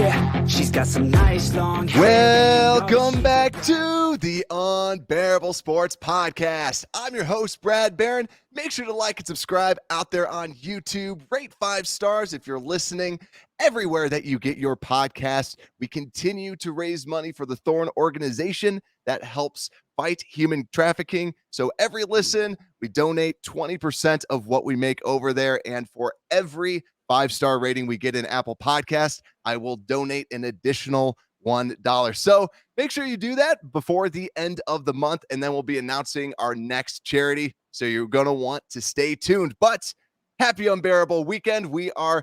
Yeah, she's got some nice long hair. Welcome back to the Unbearable Sports Podcast. I'm your host, Brad Barron. Make sure to like and subscribe out there on YouTube. Rate 5 stars if you're listening everywhere that you get your podcast. We continue to raise money for the Thorn organization that helps fight human trafficking. So every listen, we donate 20% of what we make over there. And for every 5-star rating we get in Apple Podcast, I will donate an additional $1. So make sure you do that before the end of the month, and then we'll be announcing our next charity. So you're going to want to stay tuned. But happy Unbearable weekend. We are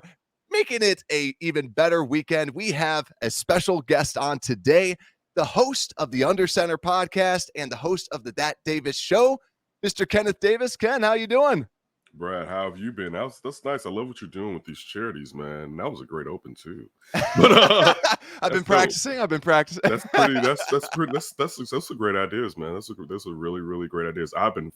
making it a even better weekend. We have a special guest on today, the host of the Under Center podcast and the host of the That Davis Show, Mr. Kenneth Davis. Ken, how you doing? Brad, how have you been? That's nice. I love what you're doing with these charities, man. That was a great open too. But I've been practicing. That's a great ideas, man. That's a really, really great ideas. I've been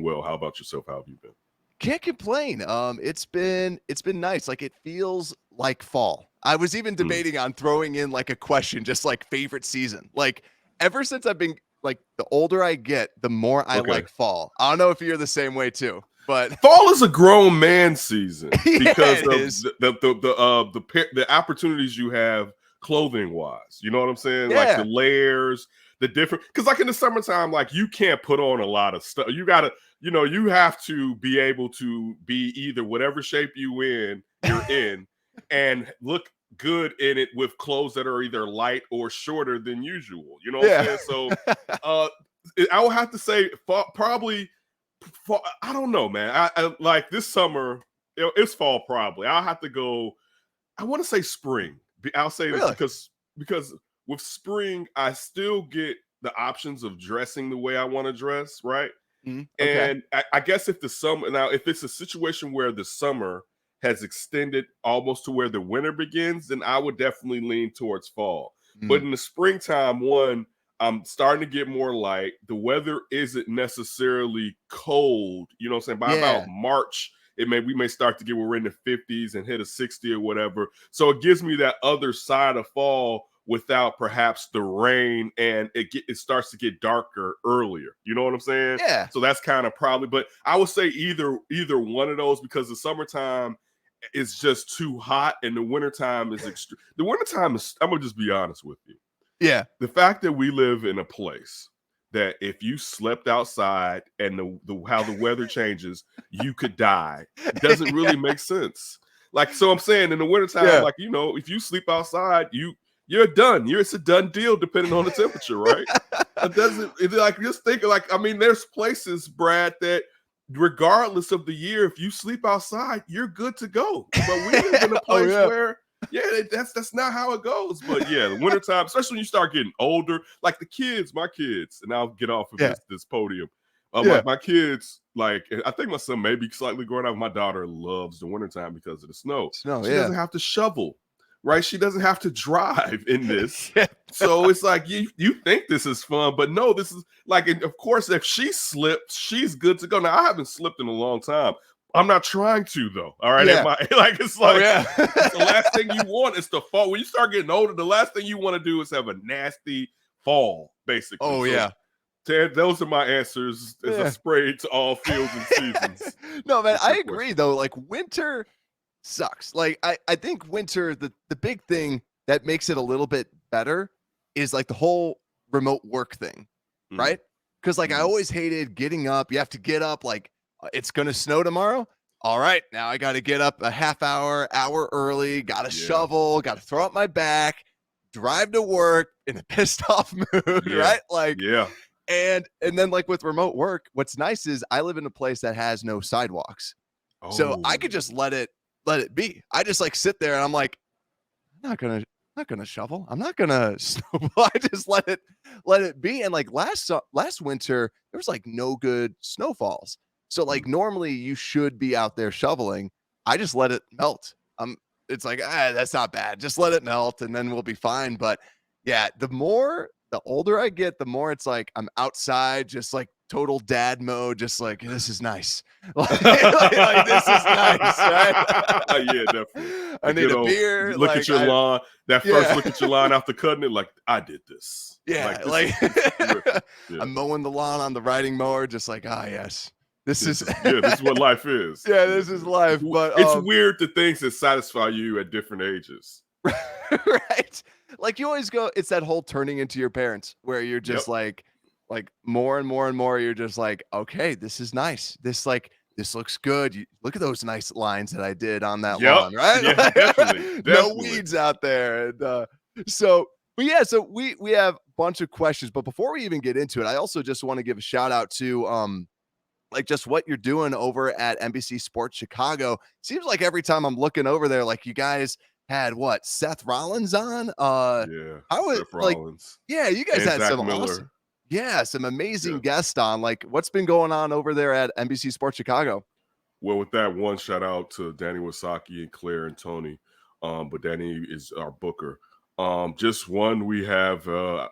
well. How about yourself? How have you been? Can't complain. It's been nice. Like, it feels like fall. I was even debating on throwing in like a question, just like favorite season. Like, ever since I've been like, the older I get, the more I like fall. I don't know if you're the same way too. But fall is a grown man season because yeah, of the opportunities you have clothing wise. You know what I'm saying? Yeah. Like the layers, the different. Because like in the summertime, like you can't put on a lot of stuff. You gotta, you have to be able to be either whatever shape you're in, and look good in it with clothes that are either light or shorter than usual. You know what I'm saying? So, I would have to say probably. I don't know, man. I like this summer. It's fall probably. I'll have to go. I want to say spring. I'll say this because with spring, I still get the options of dressing the way I want to dress, right? Okay. And I guess if if it's a situation where the summer has extended almost to where the winter begins, then I would definitely lean towards fall. But in the springtime, I'm starting to get more light. The weather isn't necessarily cold. You know what I'm saying? By about March, we may start to get where we're in the 50s and hit a 60 or whatever. So it gives me that other side of fall without perhaps the rain, and it starts to get darker earlier. You know what I'm saying? Yeah. So that's kind of probably, but I would say either one of those, because the summertime is just too hot and the wintertime is extreme. The wintertime is, I'm gonna just be honest with you. Yeah. The fact that we live in a place that if you slept outside and how the weather changes, you could die, doesn't really make sense. Like, so I'm saying in the wintertime, like, if you sleep outside, you're done. It's a done deal depending on the temperature, right? Just think like, I mean, there's places, Brad, that regardless of the year, if you sleep outside, you're good to go. But we live in a place where that's not how it goes. But the wintertime, especially when you start getting older, like my kids, and I'll get off of this podium. My kids, like, I think my son may be slightly growing up. My daughter loves the wintertime because of the snow. She doesn't have to shovel, right? She doesn't have to drive in this. So it's like, you think this is fun, but no, this is like, and of course, if she slipped, she's good to go. Now, I haven't slipped in a long time. I'm not trying to, though. All right. It's the last thing you want is to fall. When you start getting older, the last thing you want to do is have a nasty fall, basically. Ted, those are my answers as a spray to all fields and seasons. No, man, I agree, though. Like, winter sucks. Like, I think winter, the big thing that makes it a little bit better is like the whole remote work thing, right? Because like I always hated getting up. You have to get up like, it's going to snow tomorrow. All right, now I got to get up a half hour early, got to shovel, got to throw up my back, drive to work in a pissed off mood, right? Like, and then like with remote work, what's nice is I live in a place that has no sidewalks. So I could just let it be. I just like sit there and I'm like, I'm not going to shovel. I'm not going to snowball. I just let it be. And like last winter, there was like no good snowfalls. So like normally you should be out there shoveling. I just let it melt. It's like, that's not bad. Just let it melt and then we'll be fine. But yeah, the older I get, the more it's like I'm outside just like total dad mode, just like, this is nice. Like, this is nice, right? Yeah, definitely. I need a beer. Look at your lawn. That first Yeah. look at your lawn after cutting it, like, I did this. Yeah, Like, yeah. I'm mowing the lawn on the riding mower, just like, yes. This is what life is. Yeah, this is life. But it's weird the things that satisfy you at different ages. Right. Like you always go, it's that whole turning into your parents where you're just like more and more and more, you're just like, okay, this is nice. This looks good. Look at those nice lines that I did on that lawn, right? Yeah, definitely. No weeds out there. And so we have a bunch of questions, but before we even get into it, I also just want to give a shout out to like just what you're doing over at NBC Sports Chicago. Seems like every time I'm looking over there, like you guys had Seth Rollins on? Seth Rollins. Yeah, you guys had Zach some Miller. awesome. Yeah, some amazing guests on. Like, what's been going on over there at NBC Sports Chicago? Well, with that, one shout out to Danny Wasaki and Claire and Tony. But Danny is our booker. Just one, we have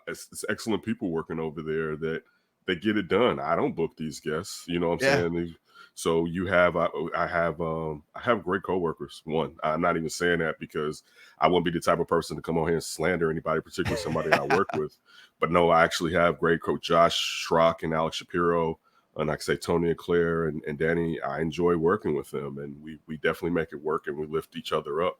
it's excellent people working over there that they get it done. I don't book these guests, you know what I'm saying? So you have, I have great coworkers. One, I'm not even saying that because I wouldn't be the type of person to come on here and slander anybody, particularly somebody I work with. But no, I actually have great coach Josh Schrock and Alex Shapiro, and like I say, Tony and Claire and Danny. I enjoy working with them, and we definitely make it work, and we lift each other up.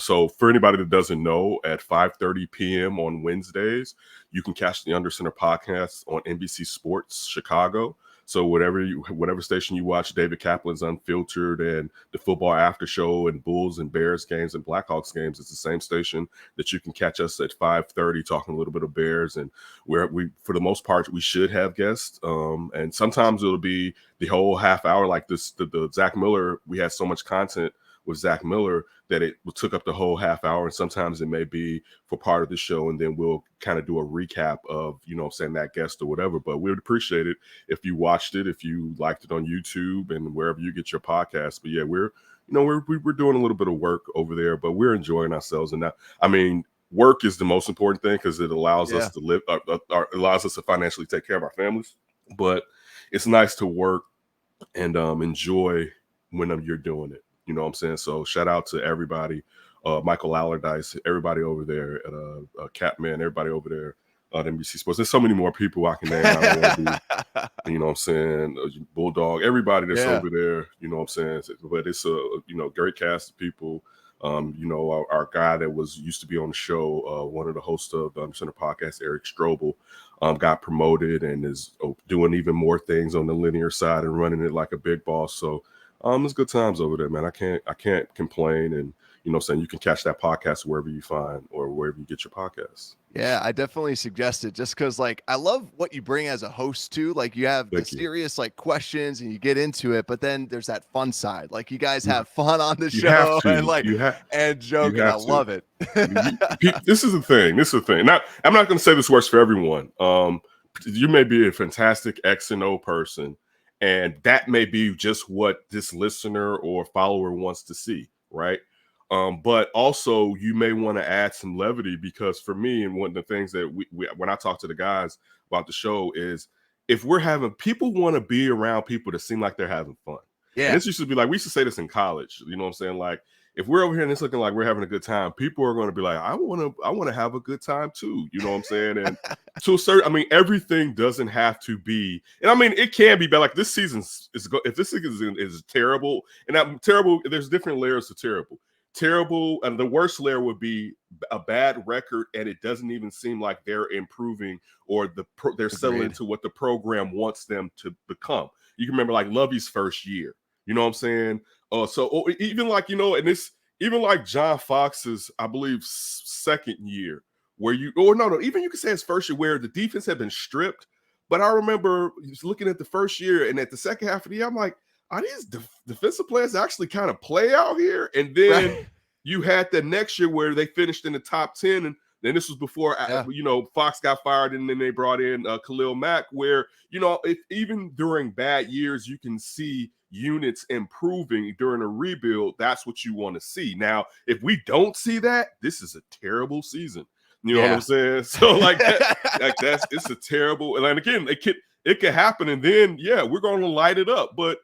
So for anybody that doesn't know, at 5:30 p.m. on Wednesdays, you can catch the Under Center podcast on NBC Sports Chicago. So whatever station you watch, David Kaplan's Unfiltered and the Football After Show and Bulls and Bears games and Blackhawks games, it's the same station that you can catch us at 5:30 talking a little bit of Bears. And we for the most part, we should have guests. And sometimes it'll be the whole half hour like this. The Zach Miller, we had so much content with Zach Miller that it took up the whole half hour, and sometimes it may be for part of the show, and then we'll kind of do a recap of, saying that guest or whatever. But we would appreciate it if you watched it, if you liked it on YouTube and wherever you get your podcast. But yeah, we're doing a little bit of work over there, but we're enjoying ourselves. And work is the most important thing because it allows us to live, allows us to financially take care of our families. But it's nice to work and enjoy when you're doing it. You know what I'm saying? So shout out to everybody, Michael Allardyce, everybody over there at Catman, everybody over there at NBC Sports. There's so many more people I can name. I don't want to be, you know what I'm saying? Bulldog, everybody that's over there, you know what I'm saying? But it's a, great cast of people. Our guy that used to be on the show, one of the hosts of the Center podcast, Eric Strobel, got promoted and is doing even more things on the linear side and running it like a big boss. So it's good times over there, man. I can't complain. And, saying you can catch that podcast wherever you find or wherever you get your podcasts. Yeah, I definitely suggest it just because, I love what you bring as a host, too. Like, you have serious, questions and you get into it, but then there's that fun side. Like, you guys have fun on the show and joke, and I love it. This is the thing. Now, I'm not going to say this works for everyone. You may be a fantastic X and O person, and that may be just what this listener or follower wants to see, right? But also you may want to add some levity because for me, and one of the things that we when I talk to the guys about the show is if we're having people want to be around people that seem like they're having fun. Yeah. And this used to be like, we used to say this in college, you know what I'm saying? Like, if we're over here and it's looking like we're having a good time, people are going to be like, I want to have a good time too. You know what I'm saying? And to a certain, everything doesn't have to be, and it can be bad. Like this season if this season is terrible, and that terrible, there's different layers to terrible. Terrible, and the worst layer would be a bad record, and it doesn't even seem like they're improving or they're settling into what the program wants them to become. You can remember like Lovie's first year. You know what I'm saying? Even like, and it's even like John Fox's, I believe, second year where even you could say his first year where the defense had been stripped. But I remember looking at the first year and at the second half of the year, I'm like, are these defensive players actually kind of play out here? And then you had the next year where they finished in the top 10. And then this was before, Fox got fired and then they brought in Khalil Mack where, if even during bad years, you can see units improving during a rebuild. That's what you want to see. Now, if we don't see that, this is a terrible season. You know what I'm saying? So it's a terrible, and again, it could happen, and then we're going to light it up. But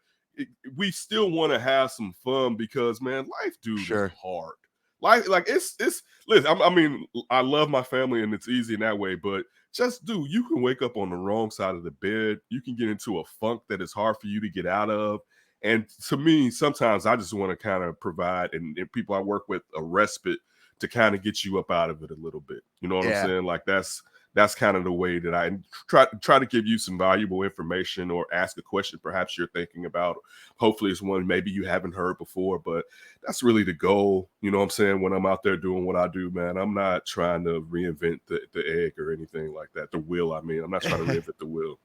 we still want to have some fun because, man, life, dude, is hard. Life, like it's. Listen, I mean, I love my family, and it's easy in that way. But just, dude, you can wake up on the wrong side of the bed. You can get into a funk that is hard for you to get out of. And to me, sometimes I just want to kind of provide and people I work with a respite to kind of get you up out of it a little bit. You know what I'm saying? Like that's kind of the way that I try to give you some valuable information or ask a question perhaps you're thinking about. Hopefully it's one maybe you haven't heard before, but that's really the goal. You know what I'm saying? When I'm out there doing what I do, man, I'm not trying to reinvent the egg or anything like that. The wheel, I mean. I'm not trying to reinvent the wheel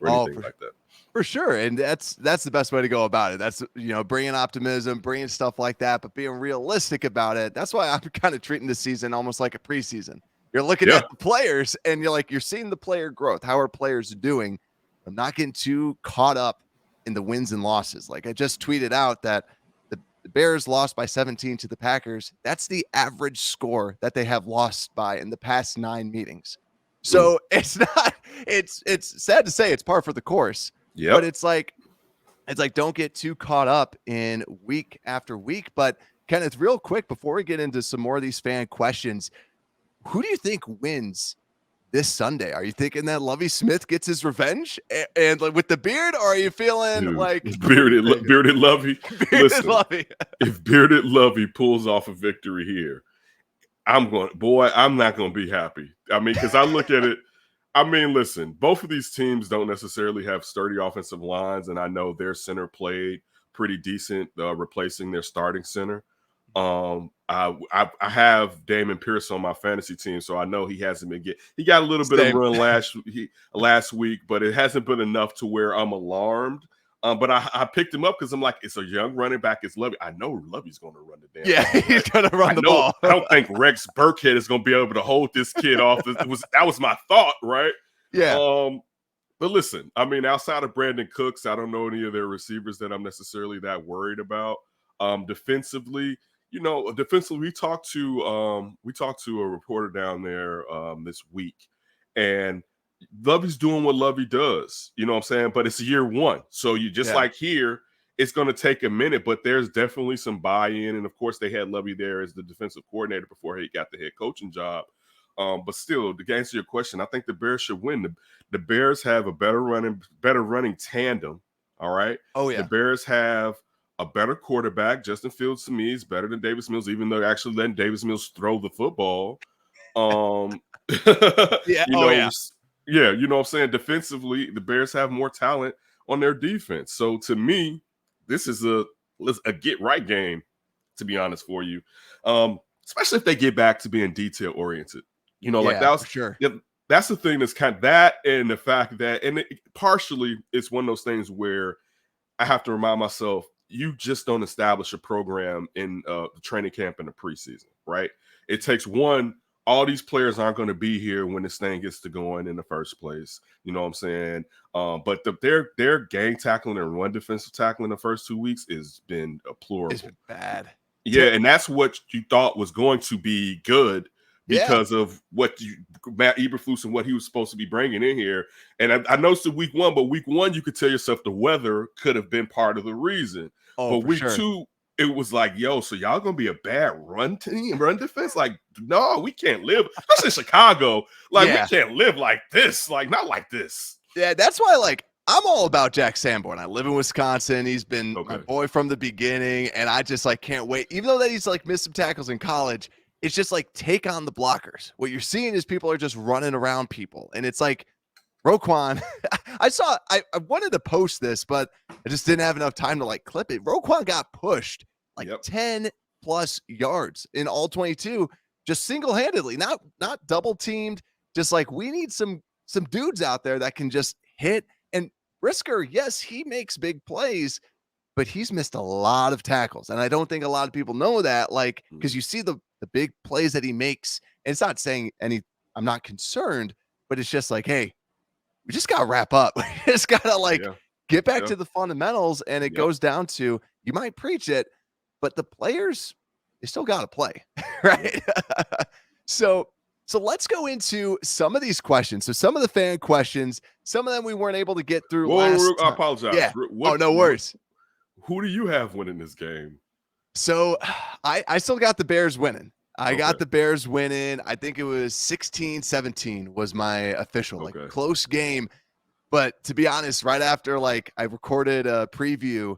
or anything like that. For sure. And that's the best way to go about it. That's, bringing optimism, bringing stuff like that, but being realistic about it. That's why I'm kind of treating this season almost like a preseason. You're looking at the players and you're seeing the player growth. How are players doing? I'm not getting too caught up in the wins and losses. Like I just tweeted out that the Bears lost by 17 to the Packers. That's the average score that they have lost by in the past 9 meetings. So it's sad to say it's par for the course. Yeah, but it's like don't get too caught up in week after week. But Kenneth, real quick before we get into some more of these fan questions, who do you think wins this Sunday? Are you thinking that Lovie Smith gets his revenge and like with the beard, or are you feeling like bearded Lovie? Listen, Lovie. If bearded Lovie pulls off a victory here, I'm not going to be happy. I mean, because I look at it. I mean, listen, both of these teams don't necessarily have sturdy offensive lines, and I know their center played pretty decent, replacing their starting center. I have Damon Pierce on my fantasy team, so I know he hasn't been he got a little bit of run last week, but it hasn't been enough to where I'm alarmed. But I picked him up because I'm like, it's a young running back. It's Lovie. I know Lovie's going to run the damn ball. He's going to run the ball. I don't think Rex Burkhead is going to be able to hold this kid off. That was my thought, right? Yeah. But listen, I mean, outside of Brandon Cooks, I don't know any of their receivers that I'm necessarily that worried about. Defensively, we talked to a reporter down there this week, and Lovie's doing what Lovie does, you know what I'm saying? But it's year 1. So you just like here, it's going to take a minute, but there's definitely some buy-in. And of course, they had Lovie there as the defensive coordinator before he got the head coaching job. But still, to answer your question, I think the Bears should win. The Bears have a better running tandem. All right. Oh, yeah. The Bears have a better quarterback. Justin Fields, to me, is better than Davis Mills, even though actually letting Davis Mills throw the football. Yeah, you know what I'm saying? Defensively, the Bears have more talent on their defense. So to me, this is a get-right game, to be honest for you. Especially if they get back to being detail-oriented. For sure. That's the thing that's kind of that, and the fact that, and partially it's one of those things where I have to remind myself, you just don't establish a program in the training camp in the preseason, right? It takes one. All these players aren't going to be here when this thing gets to going in the first place. You know what I'm saying? But their gang tackling and run defensive tackling the first 2 weeks has been deplorable. It's been bad. Yeah, and that's what you thought was going to be good because of what Matt Eberflus and what he was supposed to be bringing in here. And I noticed it week 1, but week 1 you could tell yourself the weather could have been part of the reason. But week 2, it was like, yo, so y'all gonna be a bad run defense? Like, no, we can't live, especially Chicago. Like, we can't live like this. Like, not like this. Yeah, that's why, like, I'm all about Jack Sanborn. I live in Wisconsin. He's been my boy from the beginning, and I just, like, can't wait. Even though that he's, like, missed some tackles in college, it's just, like, take on the blockers. What you're seeing is people are just running around people, and it's like, Roquan, I wanted to post this, but I just didn't have enough time to like clip it. Roquan got pushed like 10 plus yards in all 22, just single-handedly, not double teamed. Just like, we need some dudes out there that can just hit. And Brisker, yes, he makes big plays, but he's missed a lot of tackles. And I don't think a lot of people know that, like, because you see the big plays that he makes. And it's not saying I'm not concerned, but it's just like, hey, we just got to wrap up. We just got to get back to the fundamentals. And it goes down to, you might preach it, but the players, they still got to play. Right. So So let's go into some of these questions. So some of the fan questions, some of them we weren't able to get through last I time. apologize. Yeah. No worries. Who do you have winning this game? So I still got the Bears winning. I got Okay. the Bears winning. I think it was 16-17 was my official, like Okay. close game. But to be honest, right after like I recorded a preview,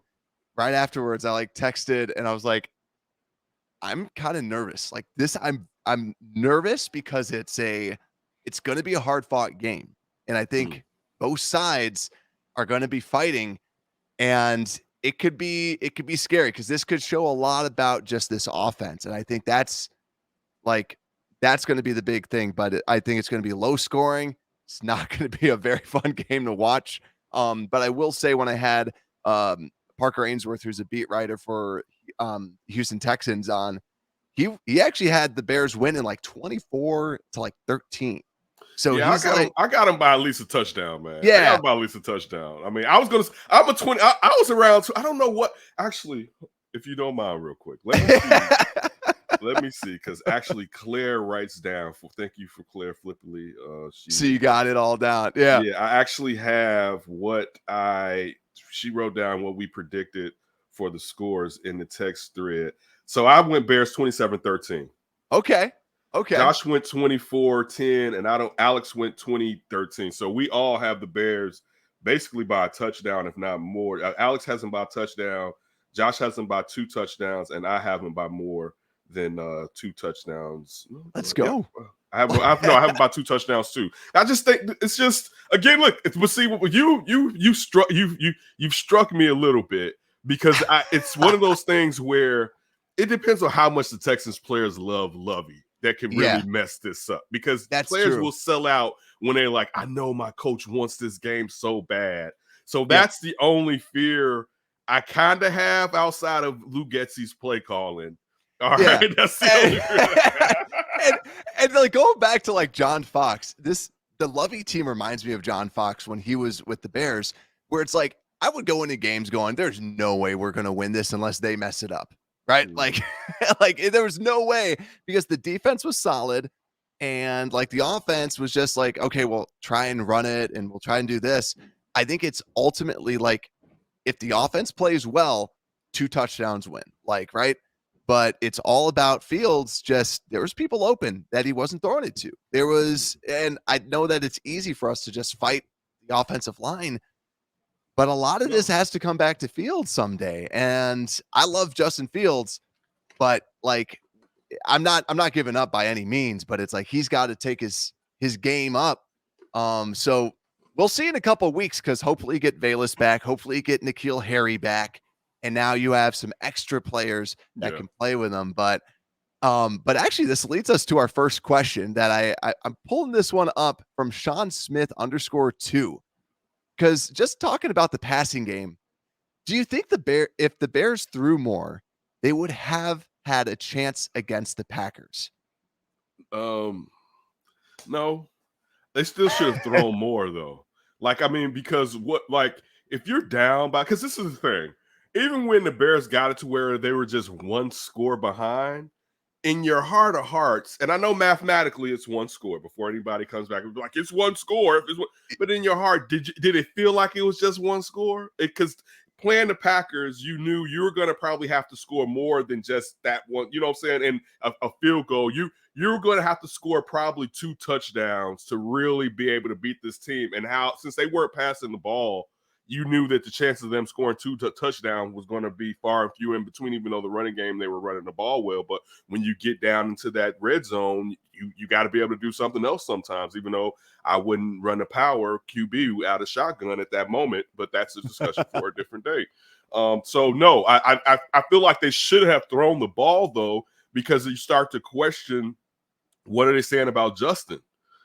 right afterwards, I like texted and I was like, I'm kind of nervous. Like this, I'm nervous because it's going to be a hard fought game. And I think both sides are going to be fighting, and it could be scary because this could show a lot about just this offense. And I think that's going to be the big thing, but I think it's going to be low scoring. It's not going to be a very fun game to watch. But I will say when I had Parker Ainsworth, who's a beat writer for Houston Texans on, he actually had the Bears winning like 24-13. So yeah, I got him by at least a touchdown, man. Yeah, I got him by at least a touchdown. I mean, I'm a 20. I was around. I don't know what actually. If you don't mind, real quick, let me see. Let me see, because actually Claire writes down. Thank you for Claire flippantly. So you got it all down. Yeah. Yeah, I actually have she wrote down what we predicted for the scores in the text thread. So I went Bears 27-13. Okay. Josh went 24-10, and Alex went 20-13. So we all have the Bears basically by a touchdown, if not more. Alex has them by a touchdown. Josh has them by 2 touchdowns, and I have them by more than 2 touchdowns. Let's go. Yeah. I have about 2 touchdowns too. I just think it's just, again, look, but see, you've struck me a little bit, because it's one of those things where it depends on how much the Texans players love Lovie that can really mess this up, because players will sell out when they're like, I know my coach wants this game so bad. So that's the only fear I kind of have outside of Lou Getsy's play calling. All right, that's the only fear. and like going back to like John Fox, the Lovie team reminds me of John Fox when he was with the Bears, where it's like I would go into games going, there's no way we're going to win this unless they mess it up. Right. Like there was no way, because the defense was solid and like the offense was just like, okay, we'll try and run it and we'll try and do this. I think it's ultimately like if the offense plays well, 2 touchdowns win, like, right. But it's all about Fields. Just there was people open that he wasn't throwing it to. There was, and I know that it's easy for us to just fight the offensive line, but a lot of this has to come back to Fields someday. And I love Justin Fields, but like I'm not giving up by any means, but it's like he's got to take his game up. So we'll see in a couple of weeks, because hopefully you get Velus back, hopefully you get N'Keal Harry back, and now you have some extra players that can play with them. But actually this leads us to our first question that I'm pulling this one up from Sean Smith _2. Because just talking about the passing game, do you think if the Bears threw more, they would have had a chance against the Packers? No, they still should have thrown more though. Like, I mean, because if you're down by, because this is the thing, even when the Bears got it to where they were just 1 score behind, in your heart of hearts, and I know mathematically it's 1 score before anybody comes back and be like, it's 1 score. But in your heart, did it feel like it was just 1 score? Because playing the Packers, you knew you were going to probably have to score more than just that one. You know what I'm saying? And a field goal, you were going to have to score probably 2 touchdowns to really be able to beat this team. And since they weren't passing the ball, you knew that the chances of them scoring 2 touchdowns was going to be far and few in between, even though the running game, they were running the ball well. But when you get down into that red zone, you got to be able to do something else sometimes, even though I wouldn't run a power QB out of shotgun at that moment. But that's a discussion for a different day. So, no, I feel like they should have thrown the ball, though, because you start to question, what are they saying about Justin?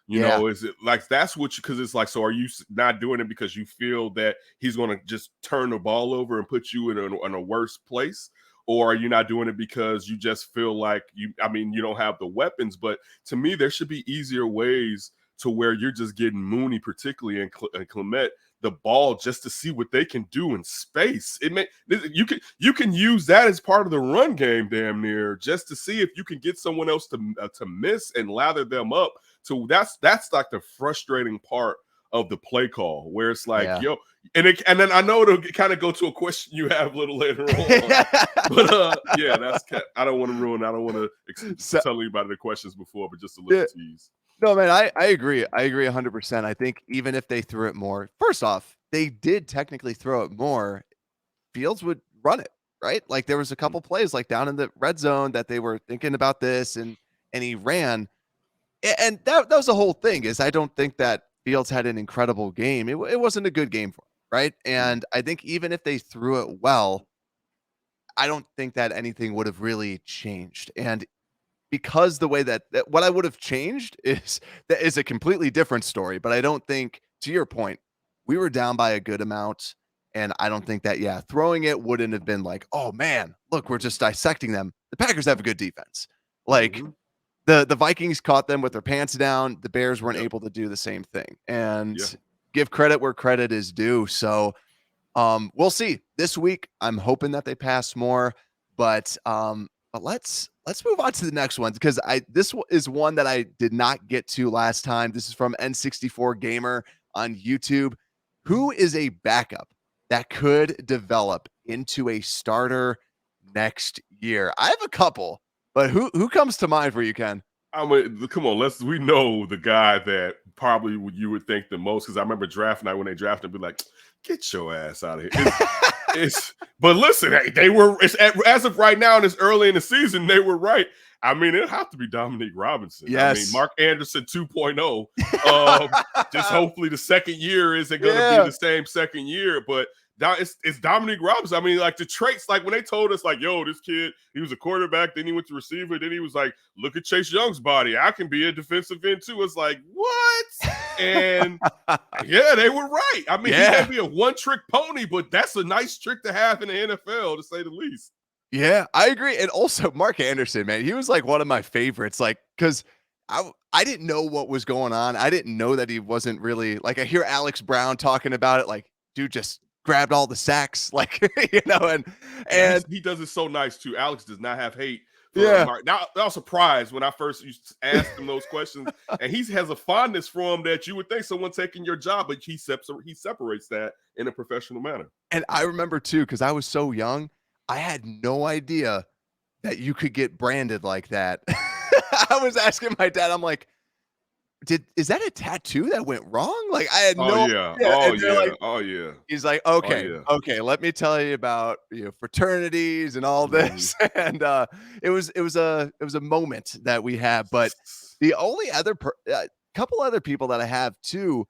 You know, is it like that's what because it's like, so are you not doing it because you feel that he's going to just turn the ball over and put you in a worse place? Or are you not doing it because you just feel like you don't have the weapons? But to me, there should be easier ways to where you're just getting Mooney, particularly and Clement, the ball just to see what they can do in space. You can use that as part of the run game, damn near, just to see if you can get someone else to miss and lather them up. So that's like the frustrating part of the play call, where it's like, yo, and then I know it'll kind of go to a question you have a little later on, but yeah, I don't want to ruin. I don't want to tell anybody the questions before, but just a little tease. No, man, I agree. I agree 100%. I think even if they threw it more, first off, they did technically throw it more, Fields would run it, right? Like there was a couple plays like down in the red zone that they were thinking about this and he ran. And that was the whole thing, is I don't think that Fields had an incredible game. It wasn't a good game for him, right? And I think even if they threw it well, I don't think that anything would have really changed. And because the way that what I would have changed is a completely different story. But I don't think, to your point, we were down by a good amount. And I don't think that, throwing it wouldn't have been like, oh man, look, we're just dissecting them. The Packers have a good defense. Like the Vikings caught them with their pants down. The Bears weren't able to do the same thing. And give credit where credit is due. So we'll see this week. I'm hoping that they pass more, but let's move on to the next one, because this is one that I did not get to last time. This is from N64 Gamer on YouTube. Who is a backup that could develop into a starter next year? I have a couple, but who comes to mind for you, Ken? I mean, come on, we know the guy that probably you would think the most, because I remember draft night when they drafted, be like, get your ass out of here. But listen, as of right now, and it's early in the season, they were right. I mean, it'll have to be Dominique Robinson. Yes. I mean, Mark Anderson 2.0. Just hopefully the second year isn't going to be the same second year, but it's Dominique Robinson. I mean, like the traits, like when they told us, like, yo, this kid, he was a quarterback, then he went to receiver, then he was like, look at Chase Young's body. I can be a defensive end too. It's like, what? And yeah, they were right. I mean, he may be a one-trick pony, but that's a nice trick to have in the NFL, to say the least. Yeah, I agree. And also Mark Anderson, man, he was like one of my favorites, like, because I didn't know what was going on. I didn't know that he wasn't really, like, I hear Alex Brown talking about it, like, dude just grabbed all the sacks, like, and he does it so nice too. Alex does not have hate for Mark. Now I was surprised when I first used to ask him those questions, and he has a fondness for him that you would think someone taking your job, but he separates that in a professional manner. And I remember too, because I was so young, I had no idea that you could get branded like that. I was asking my dad, I'm like, is that a tattoo that went wrong? Like, I had no idea. He's like, okay, let me tell you about fraternities and all this. And it was a moment that we have. But the only other couple other people that I have too,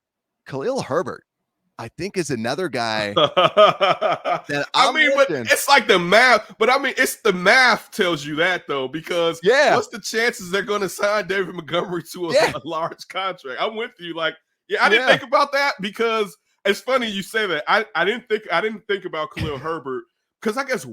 Khalil Herbert, I think, is another guy that but it's like the math. But I mean, it's the math tells you that, though, because what's the chances they're going to sign David Montgomery to a large contract? I'm with you. Like, I didn't think about that, because it's funny you say that. I didn't think about Khalil Herbert, because I guess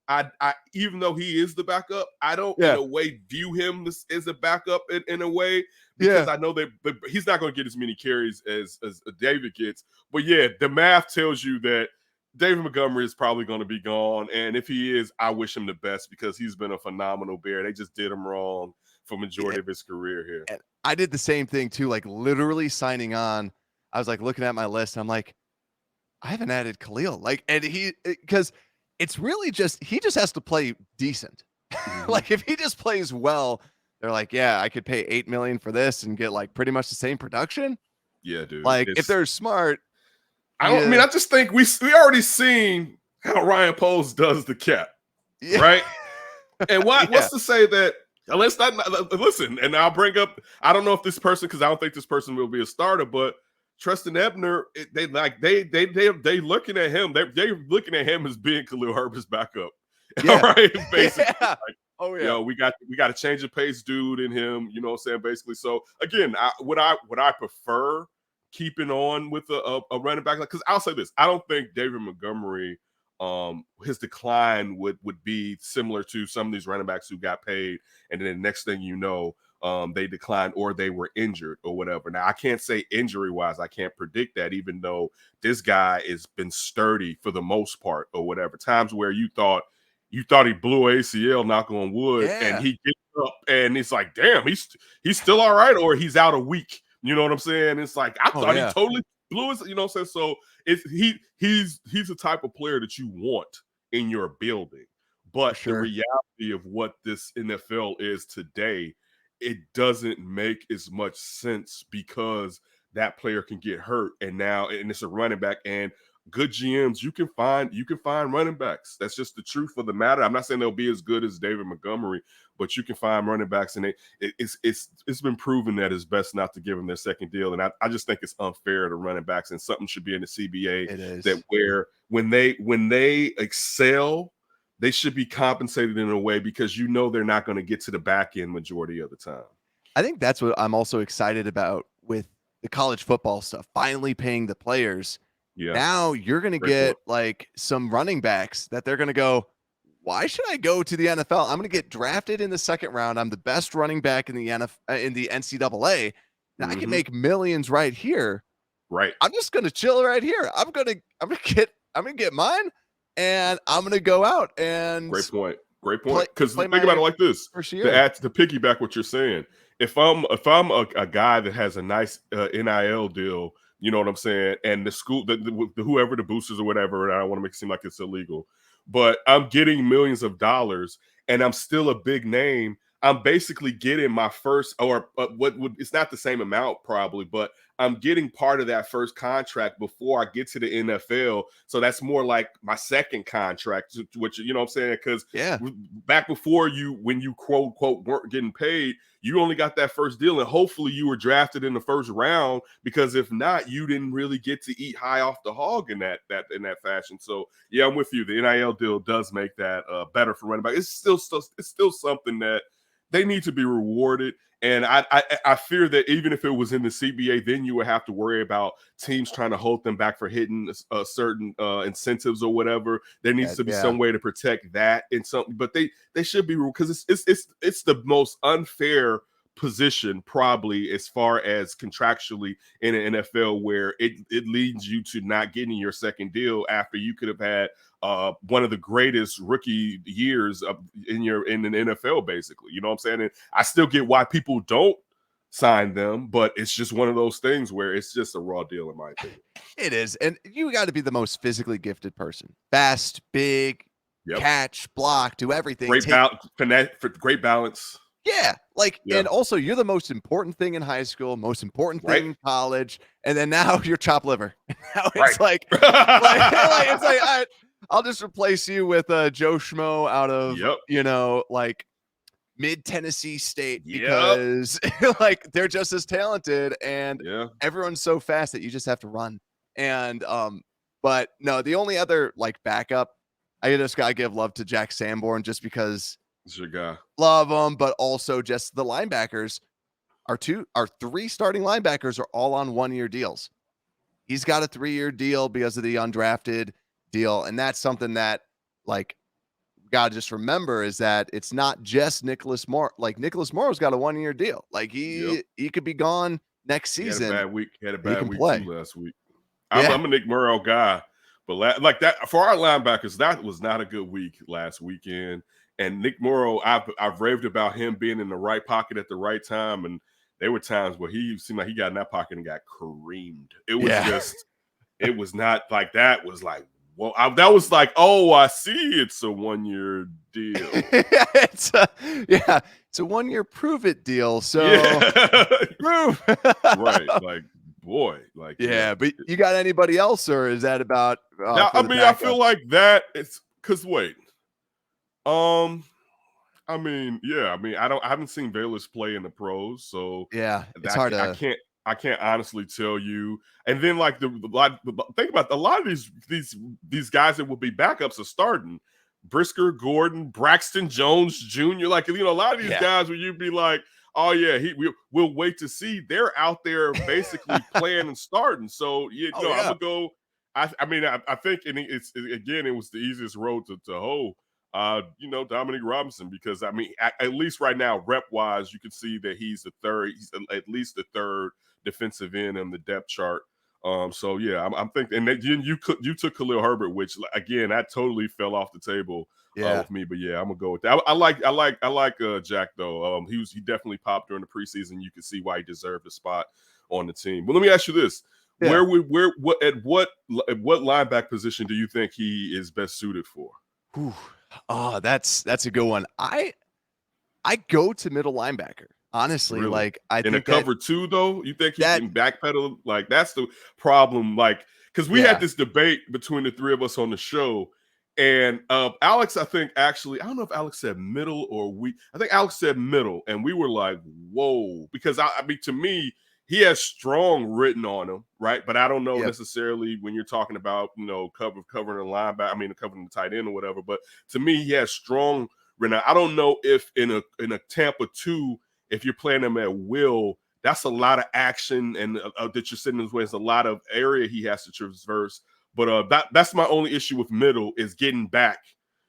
I even though he is the backup, I don't in a way view him as a backup in a way. Because I know that he's not going to get as many carries as David gets. But the math tells you that David Montgomery is probably going to be gone. And if he is, I wish him the best, because he's been a phenomenal Bear. They just did him wrong for majority of his career here. And I did the same thing too, like literally signing on. I was like looking at my list, and I'm like, I haven't added Khalil. Like, and because it's really he just has to play decent. Like, if he just plays well, they're like, I could pay $8 million for this and get like pretty much the same production. Yeah, dude. Like, if they're smart. I just think we already seen how Ryan Poles does the cap, right? And what's to say that let's not listen? And I'll bring up, I don't know if this person, because I don't think this person will be a starter, but Treston Ebner, they looking at him. They're looking at him as being Khalil Herbert's backup. All right, basically. Like, we got to change the pace, dude, in him. You know what I'm saying? Basically. So again, would I prefer keeping on with a running back? Because I'll say this: I don't think David Montgomery, his decline would be similar to some of these running backs who got paid, and then the next thing you know, they declined or they were injured or whatever. Now, I can't say injury-wise, I can't predict that, even though this guy has been sturdy for the most part or whatever. Times where you thought he blew ACL, knock on wood, and he gets up and it's like, damn, he's still all right, or he's out a week. You know what I'm saying? It's like, I thought he totally blew his, you know what I'm saying? So he's the type of player that you want in your building. But the reality of what this NFL is today, it doesn't make as much sense because that player can get hurt, and it's a running back, and good GMs, you can find running backs. That's just the truth of the matter. I'm not saying they'll be as good as David Montgomery, but you can find running backs, and it's been proven that it's best not to give them their second deal. And I just think it's unfair to running backs, and something should be in the CBA that where when they excel, they should be compensated in a way, because they're not going to get to the back end majority of the time. I think that's what I'm also excited about with the college football stuff, finally paying the players. Yeah. Now you're going to get like some running backs that they're going to go, why should I go to the NFL? I'm going to get drafted in the second round. I'm the best running back in the NCAA. Now I can make millions right here. Right. I'm just going to chill right here. I'm going to get mine, and I'm going to go out and Great point. Because think about it like this, to piggyback what you're saying. If I'm a guy that has a nice NIL deal, you know what I'm saying, and the school, whoever the boosters or whatever, and I don't want to make it seem like it's illegal, but I'm getting millions of dollars, and I'm still a big name. I'm basically getting my first, or it's not the same amount probably, but I'm getting part of that first contract before I get to the NFL. So that's more like my second contract, which, you know what I'm saying? Because back before when you quote unquote weren't getting paid, you only got that first deal, and hopefully you were drafted in the first round, because if not, you didn't really get to eat high off the hog in that fashion. So yeah, I'm with you. The NIL deal does make that better for running back. It's still something that they need to be rewarded. And I fear that even if it was in the CBA, then you would have to worry about teams trying to hold them back for hitting certain incentives or whatever. There needs to be some way to protect that in something, but they should be, because it's the most unfair position probably as far as contractually in an NFL, where it leads you to not getting your second deal after you could have had one of the greatest rookie years in the NFL, basically. You know what I'm saying? And I still get why people don't sign them, but it's just one of those things where it's just a raw deal, in my opinion. It is. And you got to be the most physically gifted person. Fast, big, catch, block, do everything. Great balance. Yeah. And also you're the most important thing in high school, most important thing in college. And then now you're chopped liver. Now it's it's like, I'll just replace you with Joe Schmo out of, mid Tennessee State, because they're just as talented, and everyone's so fast that you just have to run. And, but no, the only other backup, I just got to give love to Jack Sanborn, just because it's your guy. Love him, but also just the linebackers. Our three starting linebackers are all on 1-year deals. He's got a 3-year deal because of the undrafted deal. And that's something that got to just remember, is that it's not just Nicholas Moore. Nicholas Moore's got a 1-year deal. He could be gone next season. He had a bad week too last week. I'm a Nick Morrow guy, but that for our linebackers, that was not a good week last weekend. And Nick Morrow, I've raved about him being in the right pocket at the right time, and there were times where he seemed like he got in that pocket and got creamed. It was it was not like that. Was like, well, that was like, oh, I see, it's a 1-year deal. It's a 1-year prove it deal. So prove right, boy, But you got anybody else, or is that about? I feel like that. It's because I haven't seen Bayless play in the pros, so it's hard to. I can't honestly tell you. And then think about a lot of these guys that will be backups are starting. Brisker, Gordon, Braxton Jones Jr. A lot of these guys where you'd be like, oh yeah, we'll wait to see. They're out there basically playing and starting. So I'm gonna go. I think, and it was the easiest road to hoe. Dominique Robinson, because I mean, at least right now, rep wise, you can see that he's at least the third defensive end on the depth chart. So yeah, I'm thinking, and then you took Khalil Herbert, which again, that totally fell off the table with me. But yeah, I'm gonna go with that. I like Jack though. He definitely popped during the preseason. You can see why he deserved a spot on the team. But let me ask you this: Yeah. at what linebacker position do you think he is best suited for? Whew. Oh, that's a good one. I go to middle linebacker. Honestly, Really? like I In a think cover two, though, you think he that- can backpedal? Like that's the problem. Like because we had this debate between the three of us on the show, and Alex, I think actually, I don't know if Alex said middle or I think Alex said middle, and we were like, whoa, because I mean, to me, he has strong written on him, right? But I don't know necessarily when you're talking about covering a linebacker, I mean covering the tight end or whatever. But to me, he has strong written. I don't know if in a Tampa 2. If you're playing him at will, that's a lot of action, and that you're sitting in his way. It's a lot of area he has to traverse. But that's my only issue with middle is getting back.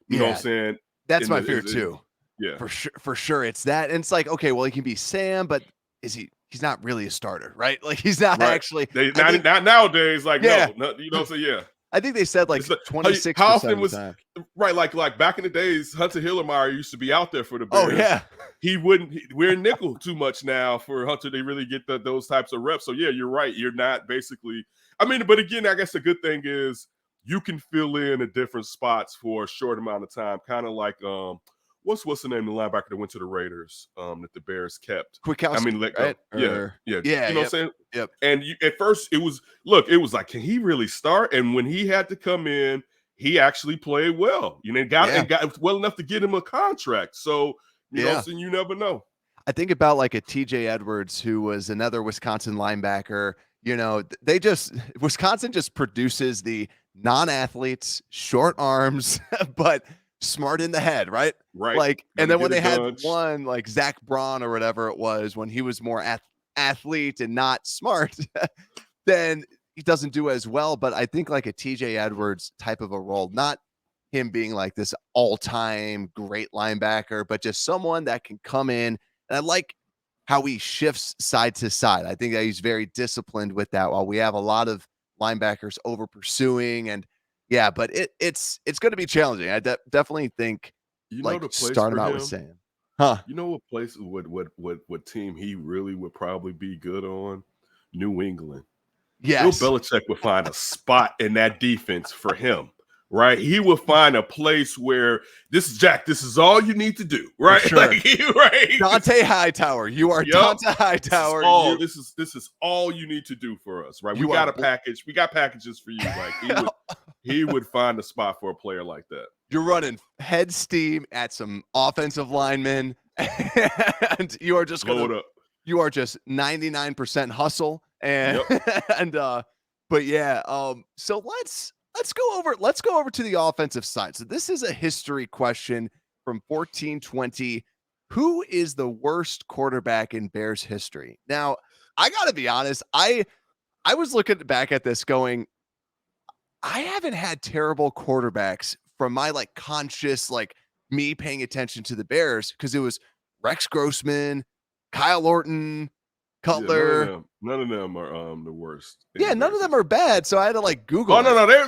You know what I'm saying? That's my fear too. Yeah, for sure. It's that, and it's like, okay, well, he can be Sam, but he's not really a starter, right? Like he's not actually. Not nowadays. Like no, you know. So yeah. I think they said like 26%. How often was time. Right? Like back in the days, Hunter Hillermeyer used to be out there for the Bears. Oh yeah, he wouldn't. We're in nickel too much now for Hunter to really get those types of reps. So yeah, you're right. You're not basically. I mean, but again, I guess the good thing is you can fill in at different spots for a short amount of time. Kind of like what's the name of the linebacker that went to the Raiders that the Bears kept? Kwiatkowski, I mean, right? Yeah. You know what I'm saying? Yep. And at first it was like, can he really start? And when he had to come in, he actually played well. You know, got well enough to get him a contract. So you know what I'm saying? You never know. I think about like a TJ Edwards, who was another Wisconsin linebacker. You know, Wisconsin just produces the non-athletes, short arms, but smart in the head, right? Right. Like, and then when they had one like Zach Braun or whatever it was, when he was more athlete and not smart, then he doesn't do as well. But I think like a TJ Edwards type of a role, not him being like this all-time great linebacker, but just someone that can come in. And I like how he shifts side to side. I think that he's very disciplined with that, while we have a lot of linebackers over pursuing. And yeah, but it's going to be challenging. I definitely think start him out with Sam. Huh? You know what place, what team he really would probably be good on? New England. Yes. Bill Belichick would find a spot in that defense for him, right? He would find a place where this is all you need to do, right? Sure. Right. Dante Hightower. You are Dante Hightower. This is all you need to do for us, right? We got a package. We got packages for you. Like he would find a spot for a player like that. You're running head steam at some offensive linemen, and you are just you are just 99% hustle. And but yeah, so let's go over to the offensive side. So this is a history question from 1420. Who is the worst quarterback in Bears history? Now, I gotta be honest, I was looking back at this going, I haven't had terrible quarterbacks from my like conscious, like me paying attention to the Bears, because it was Rex Grossman, Kyle Orton, Cutler. Yeah, none of them are the worst. Yeah, none of them are bad. So I had to like Google. Oh no, they were.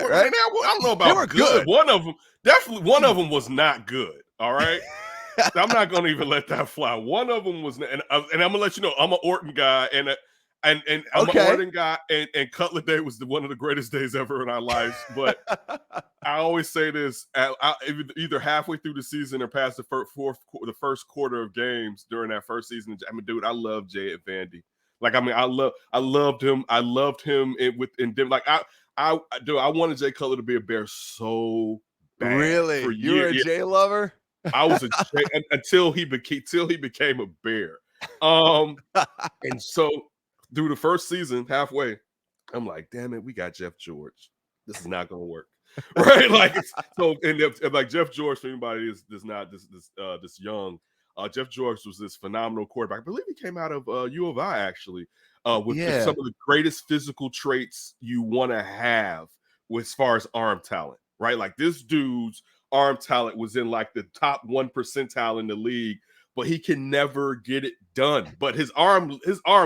Right? I don't know about they were good. One of them was not good. All right, I'm not gonna even let that fly. One of them was, and I'm gonna let you know, I'm an Orton guy, and I'm an Orton guy, and Cutler Day was one of the greatest days ever in our lives. But I always say this: either halfway through the season or past the first quarter of games during that first season. I mean, dude, I love Jay Vandy. Like, I mean, I loved him. I loved him I wanted Jay Cutler to be a Bear so bad. Really? You were a Jay lover? I was a Jay until he became a Bear. And so through the first season, halfway, I'm like, damn it, we got Jeff George. This is not gonna work. Right? Like, like Jeff George, for anybody is not this young. Jeff George was this phenomenal quarterback. I believe he came out of U of I, actually, with some of the greatest physical traits you want to have as far as arm talent, right? Like, this dude's arm talent was in like the top 1 percentile in the league, but he can never get it done. But his arm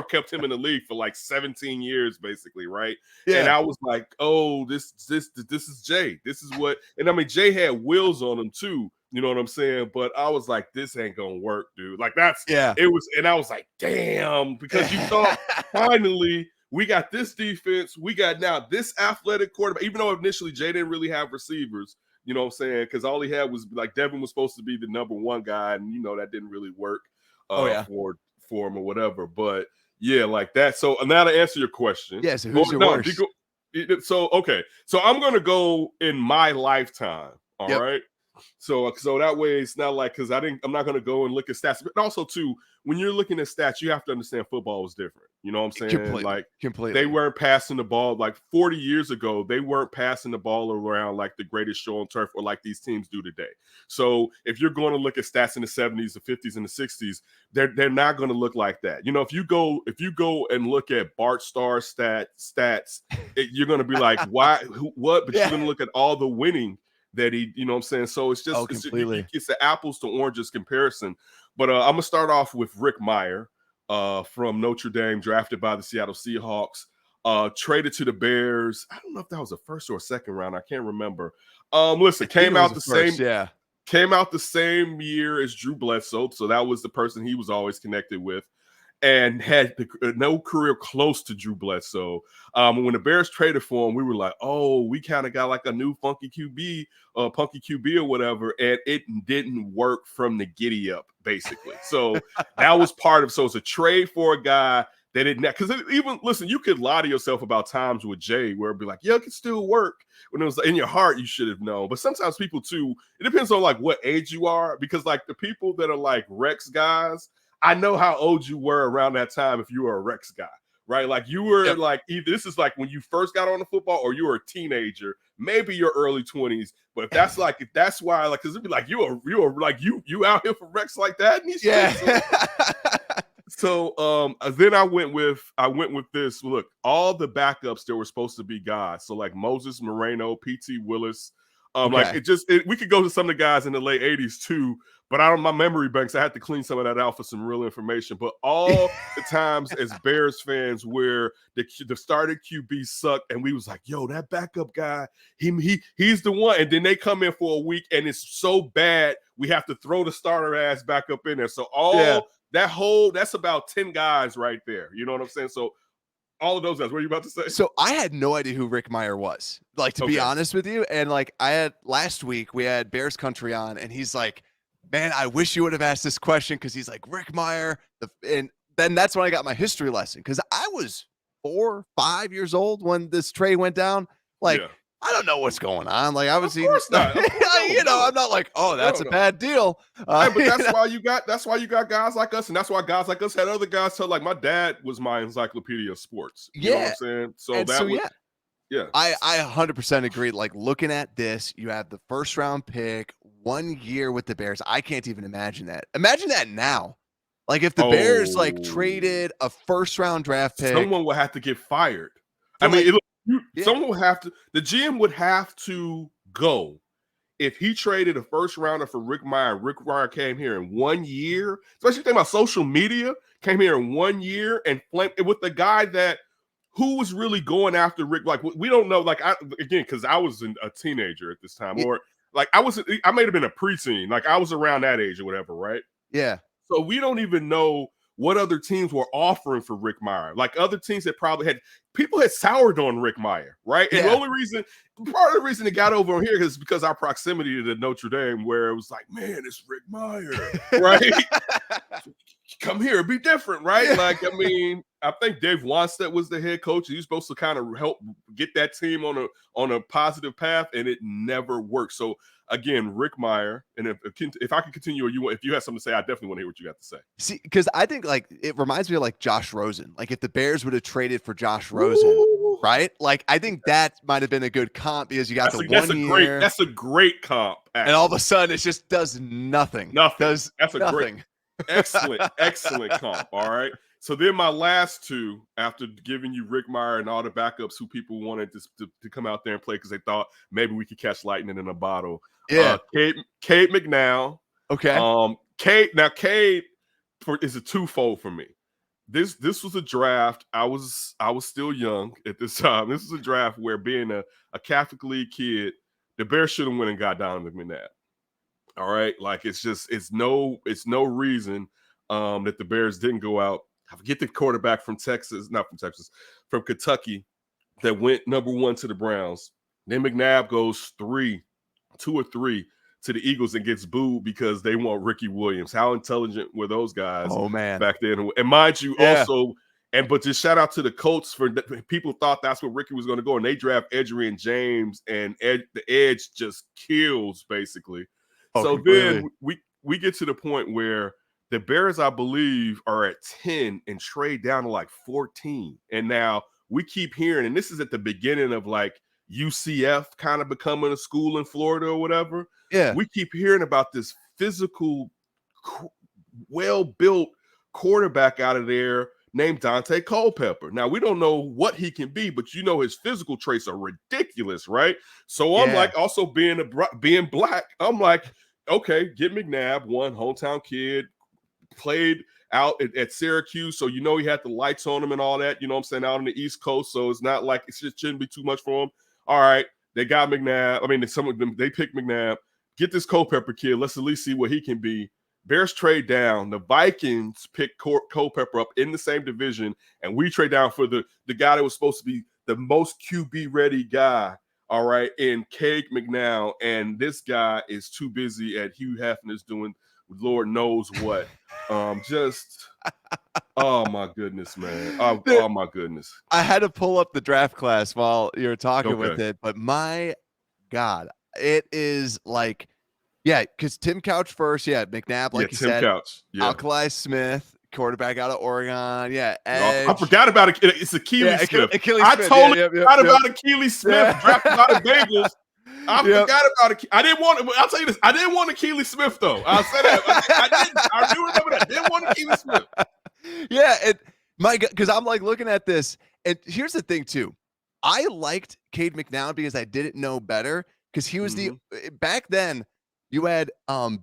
kept him in the league for like 17 years, basically, right? Yeah. And I was like, oh, this is Jay. This is what, and I mean, Jay had wheels on him too. You know what I'm saying? But I was like, this ain't gonna work, dude. Like it was, and I was like, damn, because you thought finally we got this defense, we got now this athletic quarterback, even though initially Jay didn't really have receivers, you know what I'm saying? Because all he had was like Devin was supposed to be the number 1 guy, and you know that didn't really work for him or whatever. But yeah, like that. So now to answer your question. Yeah, so who's your worst? Okay. So I'm gonna go in my lifetime. All right. So that way it's not like, because I'm not going to go and look at stats, but also too, when you're looking at stats, you have to understand football is different. You know what I'm saying? Completely. They weren't passing the ball like 40 years ago. They weren't passing the ball around like the greatest show on turf or like these teams do today. So if you're going to look at stats in the 70s, the 50s, and the 60s, they're not going to look like that. You know, if you go and look at Bart Starr stats, you're going to be like, why? What? But you're going to look at all the winning that he, you know what I'm saying? So it's just, it's the apples to oranges comparison. But I'm gonna start off with Rick Meyer from Notre Dame, drafted by the Seattle Seahawks, traded to the Bears. I don't know if that was a first or a second round. I can't remember. Listen, came out the same year as Drew Bledsoe, so that was the person he was always connected with, and had no career close to Drew Bledsoe. When the Bears traded for him, we were like, oh, we kind of got like a new punky QB or whatever, and it didn't work from the giddy up, basically. So that was part of, so it's a trade for a guy that didn't, because even, listen, you could lie to yourself about times with Jay where it'd be like, yeah, it can still work. When it was in your heart, you should have known. But sometimes people too, it depends on like what age you are, because like the people that are like Rex guys, I know how old you were around that time if you were a Rex guy, right? Like you were like, either this is like when you first got on the football or you were a teenager, maybe your early 20s. But if that's why, like, because it'd be like you are like you out here for Rex like that. And So then I went with this. Look, all the backups that were supposed to be guys. So like Moses Moreno, P.T. Willis. Like we could go to some of the guys in the late 80s too, but my memory banks, I had to clean some of that out for some real information. But all the times as Bears fans where the starting QB sucked and we was like, yo, that backup guy, he's the one. And then they come in for a week and it's so bad we have to throw the starter ass back up in there. So that's about 10 guys right there. You know what I'm saying? So all of those guys, what are you about to say? So I had no idea who Rick Meyer was, like, to be honest with you. And like last week we had Bears Country on, and he's like, man, I wish you would have asked this question, because he's like, Rick Meyer. And then that's when I got my history lesson, because I was 4 or 5 years old when this trade went down. Like, I don't know what's going on. Like, I was even, I'm not like, oh, that's a bad deal. But that's why you got guys like us, and that's why guys like us had other guys. So, like, my dad was my encyclopedia of sports. You know what I'm saying? So I 100% agree. Like, looking at this, you have the first round pick, 1 year with the Bears. I can't even imagine that. Imagine that now. Like, if the Bears like traded a first round draft pick, someone would have to get fired. Someone would have to. The GM would have to go if he traded a first rounder for Rick Meyer. Rick Meyer came here in 1 year, especially think about social media. Came here in 1 year and flamed with the guy who was really going after Rick. Like, we don't know. Like, because I was a teenager at this time, or like I may have been a preteen. Like, I was around that age or whatever, right? Yeah. So we don't even know what other teams were offering for Rick Meyer. Like, other teams that probably had people had soured on Rick Meyer, right? And the only reason, part of the reason it got over on here is because our proximity to the Notre Dame, where it was like, man, it's Rick Meyer, right? Come here, be different, right? Like, I mean, I think Dave Wanstead was the head coach. He's supposed to kind of help get that team on a positive path, and it never worked. So again, Rick Meyer. And if I could continue, or if you have something to say, I definitely want to hear what you got to say. See, because I think like it reminds me of like Josh Rosen. Like, if the Bears would have traded for Josh Rosen, right? Like, I think that might have been a good comp, because you got the 1 year. That's a great comp. Actually. And all of a sudden, it just does nothing. That's a great. Excellent comp. All right. So then my last two, after giving you Rick Meyer and all the backups who people wanted to come out there and play because they thought maybe we could catch lightning in a bottle. Yeah. Cade McNown. Okay. Cade is a twofold for me. This was a draft. I was still young at this time. This is a draft where, being a Catholic League kid, the Bears should have went and got Donovan McNabb. All right, like it's no reason that the Bears didn't go out. I forget the quarterback from Kentucky, that went number 1 to the Browns. Then McNabb goes 2 or 3 to the Eagles and gets booed because they want Ricky Williams. How intelligent were those guys back then? And mind you, also, but just shout out to the Colts for people thought that's where Ricky was going to go, and they draft Edgerrin James, and the edge just kills basically. So completely. Then we get to the point where the Bears, I believe, are at 10 and trade down to like 14. And now we keep hearing, and this is at the beginning of like UCF kind of becoming a school in Florida or whatever. Yeah. We keep hearing about this physical, well-built quarterback out of there named Dante Culpepper. Now, we don't know what he can be, but you know his physical traits are ridiculous, right? So I'm like, also being black, I'm like, okay, get McNabb, one hometown kid, played out at Syracuse, so you know he had the lights on him and all that, you know what I'm saying, out on the East Coast, so it's not like it shouldn't be too much for him. All right, they got McNabb. I mean, some of them, they picked McNabb. Get this Culpepper kid. Let's at least see what he can be. Bears trade down. The Vikings pick Culpepper up in the same division, and we trade down for the guy that was supposed to be the most QB-ready guy, all right, in Cade McNown, and this guy is too busy at Hugh Hefner's doing Lord knows what. Oh my goodness, man. Oh my goodness. I had to pull up the draft class while you were talking with it, but my God, it is like, because Tim Couch first, McNabb, like you said, Couch, Alkali Smith, quarterback out of Oregon, Edge. I forgot about it. It's Achilles Smith. I totally forgot about Achilles Smith, drafted by the Bengals. I forgot about it. I didn't want. I'll tell you this. I didn't want Achilles Smith though. I'll say that. I didn't. I do remember that. I didn't want Achilles Smith. Yeah, and my God, because I'm like looking at this, and here's the thing too. I liked Cade McNown because I didn't know better. Because he was back then. You had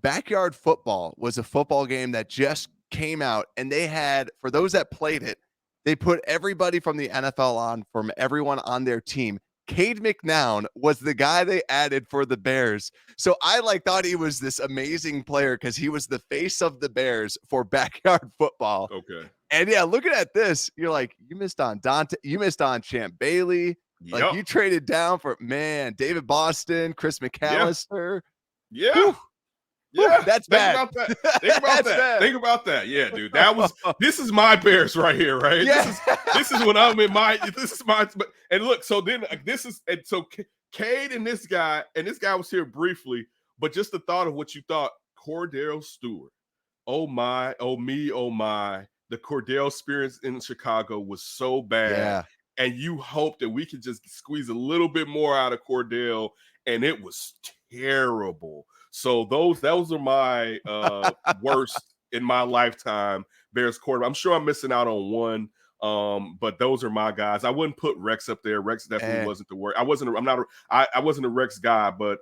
Backyard Football was a football game that just came out, and they had, for those that played it, they put everybody from the NFL on, from everyone on their team. Cade McNown was the guy they added for the Bears. So I thought he was this amazing player because he was the face of the Bears for Backyard Football. Okay. And looking at this, you're like, you missed on Dante, you missed on Champ Bailey. Like you traded down for David Boston, Chris McAllister. Yeah. Whew. Yeah, that's bad. Think about that. Think about that. Yeah, dude. This is my Bears right here, right? Yeah. This is when I'm in my, and look, so then Cade and this guy was here briefly, but just the thought of what you thought, Cordell Stewart. Oh my, the Cordell experience in Chicago was so bad. Yeah. And you hope that we could just squeeze a little bit more out of Cordell, and it was terrible. So those are my worst in my lifetime Bears quarterback. I'm sure I'm missing out on one, but those are my guys. I wouldn't put Rex up there. Rex definitely wasn't the worst. I wasn't a Rex guy, but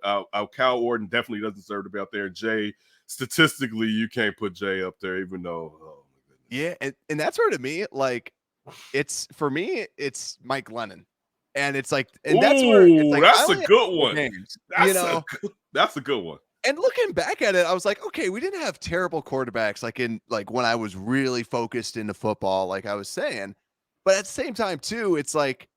Cal Orton definitely doesn't deserve to be up there. Jay, statistically, you can't put Jay up there, even though. Oh my goodness. Yeah, and that's where to me, it's for me, it's Mike Glennon. And it's like, and that's where it's like, that's a good one. Games, that's a good one. And looking back at it, I was like, okay, we didn't have terrible quarterbacks when I was really focused into football, like I was saying. But at the same time, too, it's like,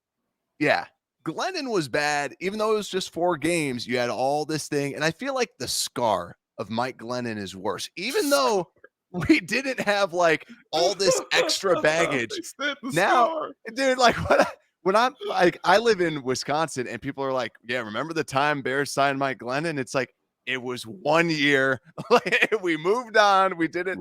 Glennon was bad, even though it was just 4 games. You had all this thing, and I feel like the scar of Mike Glennon is worse, even though we didn't have all this extra baggage. Now, dude, when I'm I live in Wisconsin, and people are like, yeah, remember the time Bears signed Mike Glennon? It's like, it was 1 year. We moved on. We didn't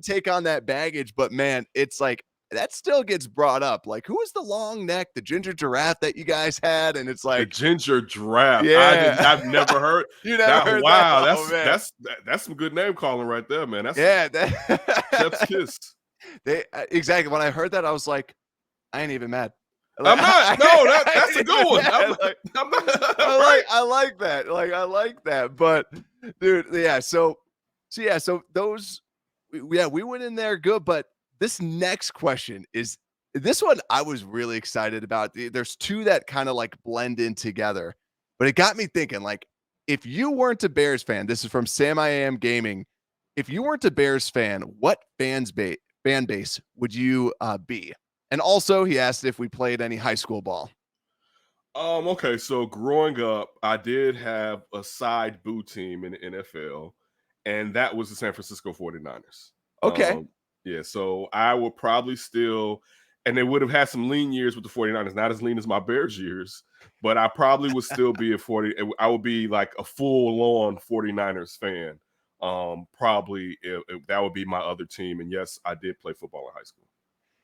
take on that baggage, but man, it's like that still gets brought up. Like, who was the long neck, the ginger giraffe that you guys had? And it's like the ginger giraffe. Yeah. I've never heard. You never heard wow, that? that's some good name calling right there, man. That's Chef's kiss. Exactly. When I heard that, I was like, I ain't even mad. I'm not. No, that's a good one. I'm not. I like that. Like, I like that. But, dude, yeah. So those, we went in there good. But this next question is this one I was really excited about. There's two that kind of like blend in together, but it got me thinking. Like, if you weren't a Bears fan, this is from Sam I Am Gaming. If you weren't a Bears fan, what fan base would you be? And also, he asked if we played any high school ball. Okay, so growing up, I did have a side boo team in the NFL, and that was the San Francisco 49ers. Okay. Yeah, so I would probably still, and they would have had some lean years with the 49ers, not as lean as my Bears years, but I probably would still be I would be like a full-on 49ers fan. Probably that would be my other team. And yes, I did play football in high school.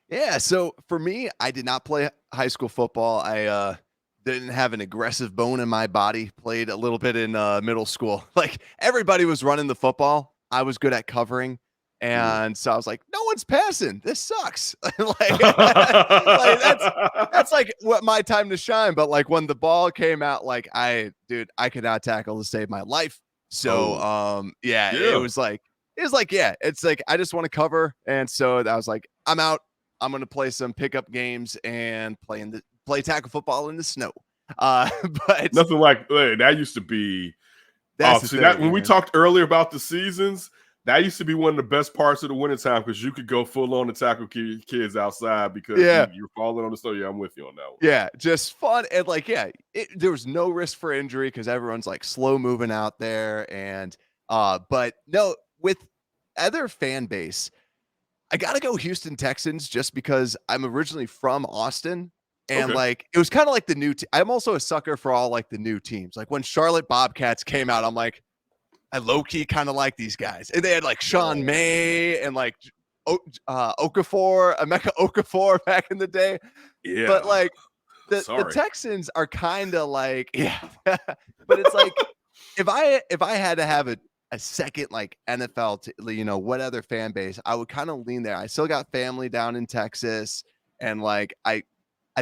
Yeah, so for me, I did not play high school football. I didn't have an aggressive bone in my body. Played a little bit in middle school. Like, everybody was running the football. I was good at covering. And so I was like, no one's passing. This sucks. like that's like what my time to shine. But like when the ball came out, like I could not tackle to save my life. So it was like, it's like I just want to cover. And so I was like, I'm out. I'm gonna play some pickup games and play tackle football in the snow. But nothing like that used to be. That's when we talked earlier about the seasons, that used to be one of the best parts of the wintertime because you could go full on to tackle kids outside because you're falling on the snow. Yeah, I'm with you on that one. Yeah, just fun. And like, there was no risk for injury because everyone's like slow moving out there. And but no, with other fan base, I gotta go Houston Texans just because I'm originally from Austin. And like, it was kind of like the new I'm also a sucker for all like the new teams. Like when Charlotte Bobcats came out, I'm like, I low-key kind of like these guys. And they had like Sean May and like Okafor, Emeka Okafor back in the day. Yeah. But like the Texans are kind of like, but it's like if I had to have a second like NFL, what other fan base, I would kind of lean there. I still got family down in Texas, and like I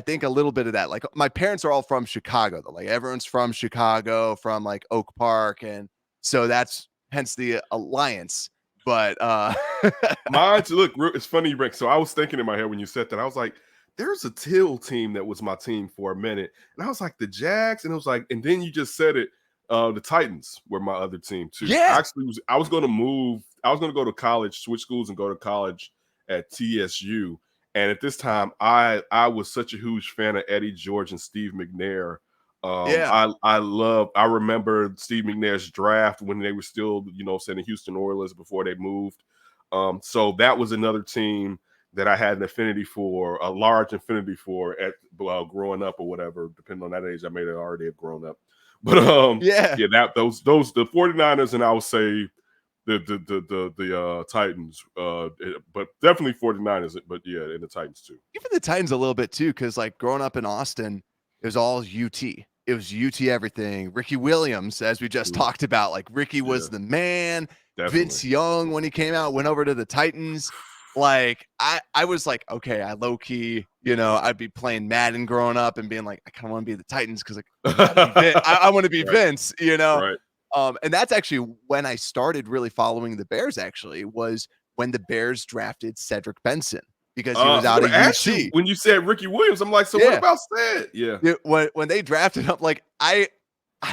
think a little bit of that. Like my parents are all from Chicago, though. Like everyone's from Chicago, from like Oak Park, and so that's hence the alliance. But mine's look, it's funny, Rick. So I was thinking in my head when you said that, I was like, there's a Till team that was my team for a minute. And I was like, the Jags, and it was like, and then you just said it, the Titans were my other team too. Yeah. I was going to go to college, switch schools and go to college at TSU. And at this time, I was such a huge fan of Eddie George and Steve McNair. I remember Steve McNair's draft when they were still, saying the Houston Oilers before they moved. So that was another team that I had an affinity for, a large affinity for at growing up or whatever. Depending on that age, I may have already have grown up. But those the 49ers, and I would say the Titans, but definitely 49ers, but and the Titans too. Even the Titans a little bit too, because like growing up in Austin, it was all UT. It was UT everything. Ricky Williams, as we just talked about, like Ricky was the man. Definitely. Vince Young, when he came out, went over to the Titans. Like I was like, okay, I low key, I'd be playing Madden growing up and being like, I kind of want to be the Titans because like I want to be Vince, Right. And that's actually when I started really following the Bears. Actually, was when the Bears drafted Cedric Benson because he was out of UC. When you said Ricky Williams, I'm like, so what about Ced? Yeah. When they drafted him, like I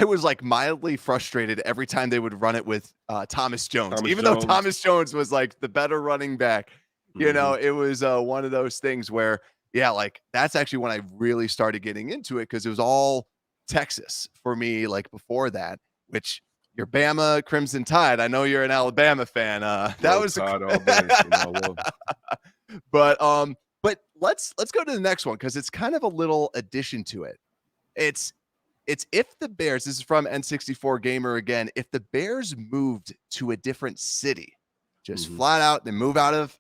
was like mildly frustrated every time they would run it with Thomas Jones, though Thomas Jones was like the better running back. It was one of those things where, like that's actually when I really started getting into it because it was all Texas for me. Like before that, which your Bama Crimson Tide. I know you're an Alabama fan. That was Tide all day. But let's go to the next one because it's kind of a little addition to it. It's if the Bears, this is from N64 Gamer again, if the Bears moved to a different city, just flat out, they move out of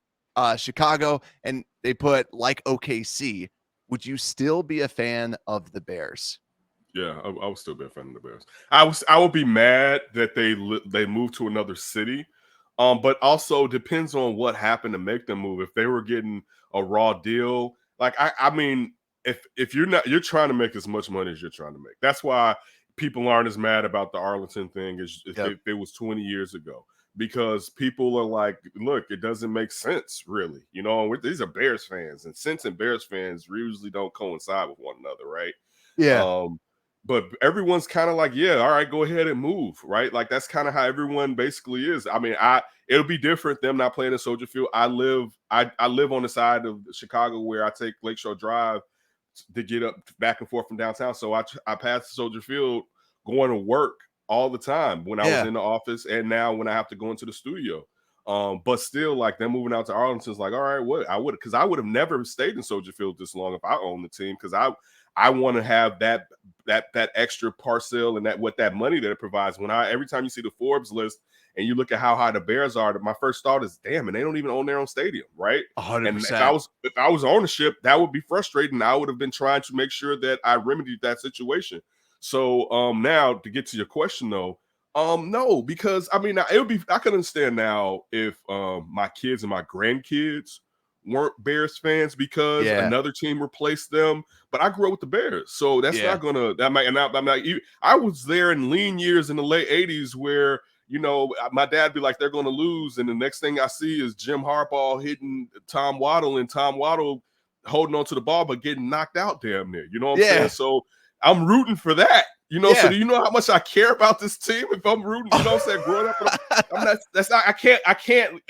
Chicago and they put like OKC, would you still be a fan of the Bears? Yeah, I would still be a fan of the Bears. I would be mad that they moved to another city. But also depends on what happened to make them move. If they were getting a raw deal, like I mean, if you're trying to make as much money as you're trying to make. That's why people aren't as mad about the Arlington thing as if it was 20 years ago. Because people are like, look, it doesn't make sense, really. You know, these are Bears fans, and sense and Bears fans usually don't coincide with one another, right? Yeah. But everyone's kind of like, yeah, all right, go ahead and move, right? Like that's kind of how everyone basically is. I mean, it'll be different them not playing in Soldier Field. I live on the side of Chicago where I take Lakeshore Drive to get up back and forth from downtown. So I pass Soldier Field going to work all the time when I was in the office, and now when I have to go into the studio. But still, like them moving out to Arlington is like, all right, what I would have never stayed in Soldier Field this long if I owned the team, because I want to have that extra parcel and that money that it provides. Every time you see the Forbes list and you look at how high the Bears are, my first thought is, damn, and they don't even own their own stadium, right? 100%. And if I was ownership, that would be frustrating. I would have been trying to make sure that I remedied that situation. So now to get to your question though, no, because I mean I could understand now if my kids and my grandkids weren't Bears fans because another team replaced them, but I grew up with the Bears, so that's not gonna I was there in lean years in the late 80s where, you know, my dad be like, they're gonna lose, and the next thing I see is Jim Harbaugh hitting Tom Waddle, and Tom Waddle holding on to the ball but getting knocked out damn near. You know what I'm saying? So I'm rooting for that. You know, so do you know how much I care about this team if I'm rooting, you know what I'm saying, growing up? I can't,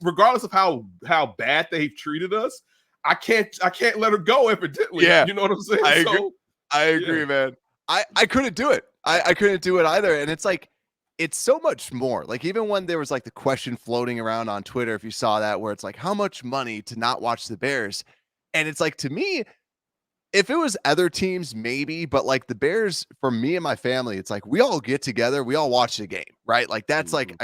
regardless of how bad they've treated us, I can't let her go evidently. Yeah. You know what I'm saying? I agree, man. I couldn't do it. I couldn't do it either. And it's like, it's so much more. Like, even when there was like the question floating around on Twitter, if you saw that, where it's like, how much money to not watch the Bears? And it's like, to me, if it was other teams, maybe, but like the Bears, for me and my family, it's like we all get together, we all watch the game, right? Like that's like,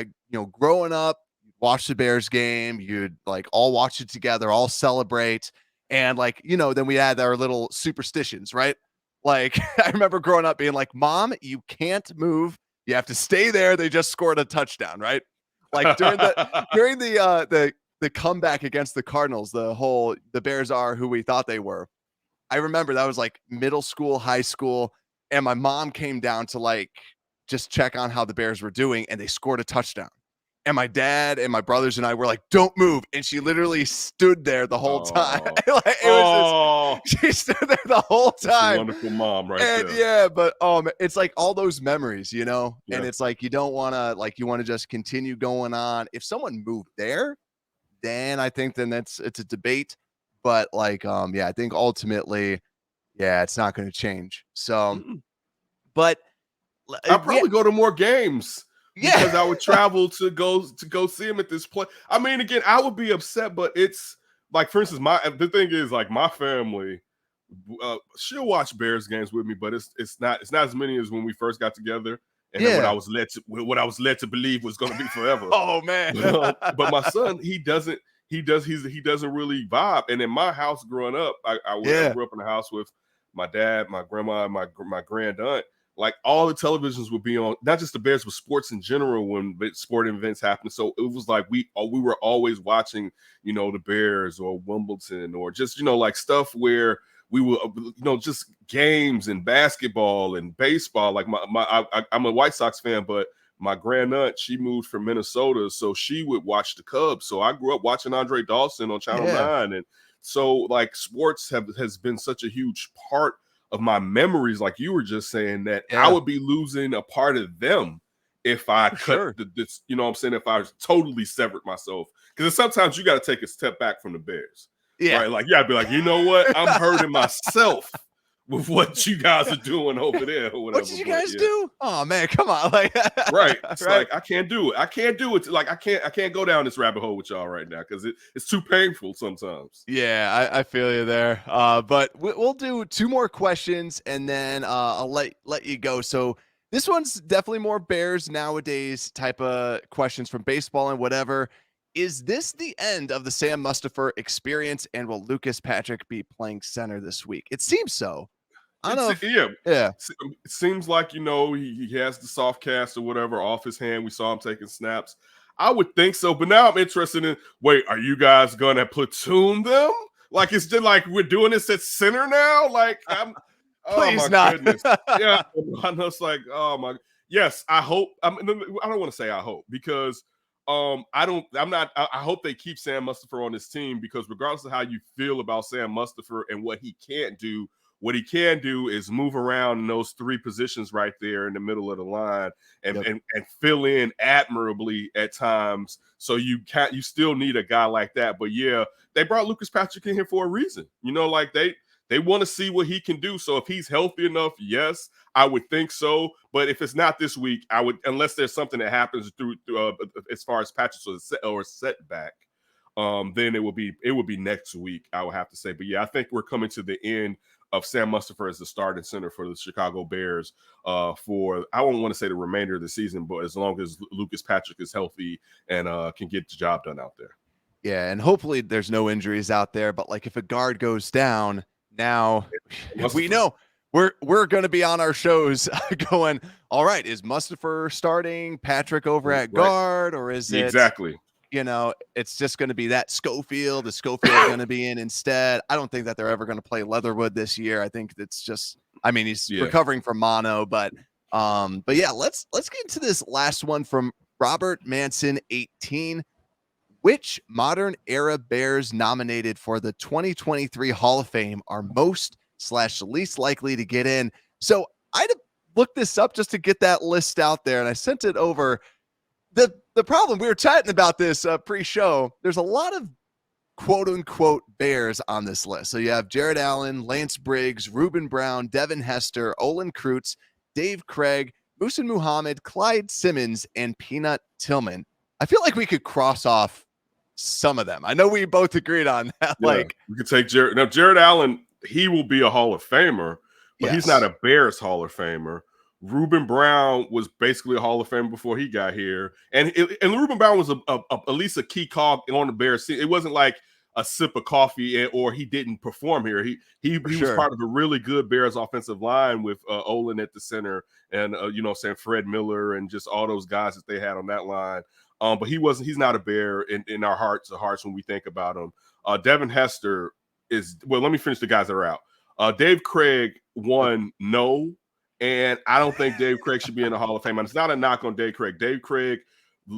growing up, watch the Bears game, you'd like all watch it together, all celebrate. And like, then we had our little superstitions, right? Like I remember growing up being like, Mom, you can't move. You have to stay there. They just scored a touchdown, right? Like during the comeback against the Cardinals, the Bears are who we thought they were. I remember that was like middle school, high school, and my mom came down to like just check on how the Bears were doing, and they scored a touchdown. And my dad and my brothers and I were like, "Don't move!" And she literally stood there the whole time. She stood there the whole time. That's a wonderful mom, right there. Yeah, but it's like all those memories, and it's like you don't want to you want to just continue going on. If someone moved there, then I think it's a debate. But I think ultimately, it's not going to change. So, but I'll probably go to more games because I would travel to go see him at this place. I mean, again, I would be upset, but it's like, for instance, the thing is, like, my family, she'll watch Bears games with me, but it's not as many as when we first got together. And then what I was led to believe was going to be forever. Oh man! But my son, he doesn't really vibe. And in my house growing up, I grew up in a house with my dad, my grandma, and my grand aunt. Like, all the televisions would be on, not just the Bears, but sports in general when sporting events happened. So it was like we were always watching, the Bears or Wimbledon or just, like stuff where we were, just games and basketball and baseball. Like I'm a White Sox fan, but my grand aunt, she moved from Minnesota, so she would watch the Cubs. So I grew up watching Andre Dawson on Channel 9. And so like sports has been such a huge part of my memories, like you were just saying, that I would be losing a part of them if I cut this, if I totally severed myself. Because sometimes you got to take a step back from the Bears. Right? Like, I'd be like, you know what? I'm hurting myself with what you guys are doing over there or whatever. What did you guys do? Oh man, come on. Like, right. It's like, I can't do it. I can't do it. Like, I can't go down this rabbit hole with y'all right now because it's too painful sometimes. Yeah, I feel you there. But we'll do two more questions and then I'll let you go. So this one's definitely more Bears nowadays type of questions from baseball and whatever. Is this the end of the Sam Mustipher experience, and will Lucas Patrick be playing center this week? It seems so. I don't know. It seems like, he has the soft cast or whatever off his hand. We saw him taking snaps. I would think so, but now I'm interested in. Wait, are you guys gonna platoon them? Like it's just like we're doing this at center now. Like I'm. Oh Please my not. goodness. Yeah, I'm just like, oh my. Yes, I hope. I don't want to say I hope because I don't. I'm not. I hope they keep Sam Mustipher on this team because regardless of how you feel about Sam Mustipher and what he can't do, what he can do is move around in those three positions right there in the middle of the line and Yep. and fill in admirably at times. So you still need a guy like that. But yeah, they brought Lucas Patrick in here for a reason. You know, like they want to see what he can do. So if he's healthy enough, yes, I would think so. But if it's not this week, I would, unless there's something that happens through as far as Patrick's or setback, then it would be next week, I would have to say. But yeah, I think we're coming to the end of Sam Mustipher as the starting center for the Chicago Bears for, I don't want to say the remainder of the season, but as long as Lucas Patrick is healthy and can get the job done out there. Yeah, and hopefully there's no injuries out there. But like if a guard goes down, now we know we're going to be on our shows going, all right, is Mustipher starting Patrick over at guard, or is it exactly? It's just going to be that Schofield. Is Schofield going to be in instead? I don't think that they're ever going to play Leatherwood this year. I think it's just, I mean, he's recovering from mono, but yeah, let's get into this last one from Robert Manson 18. Which modern era Bears nominated for the 2023 Hall of Fame are most/least likely to get in? So I had to look this up just to get that list out there, and I sent it over. The problem, we were chatting about this pre-show. There's a lot of quote-unquote Bears on this list. So you have Jared Allen, Lance Briggs, Reuben Brown, Devin Hester, Olin Kreutz, Dave Craig, Muhsin Muhammad, Clyde Simmons, and Peanut Tillman. I feel like we could cross off some of them. I know we both agreed on that. Yeah, like we could take Jared. Now, Jared Allen, he will be a Hall of Famer, but he's not a Bears Hall of Famer. Reuben Brown was basically a Hall of Famer before he got here, and Reuben Brown was at least a key cog on the Bears team. It wasn't like a sip of coffee or he didn't perform here. He was part of a really good Bears offensive line with Olin at the center and saying Fred Miller and just all those guys that they had on that line. But he's not a Bear in our hearts of hearts when we think about him. Devin Hester is, well, let me finish the guys that are out. Dave Craig won no, and I don't think Dave Craig should be in the Hall of Fame. And it's not a knock on Dave Craig. Dave Craig,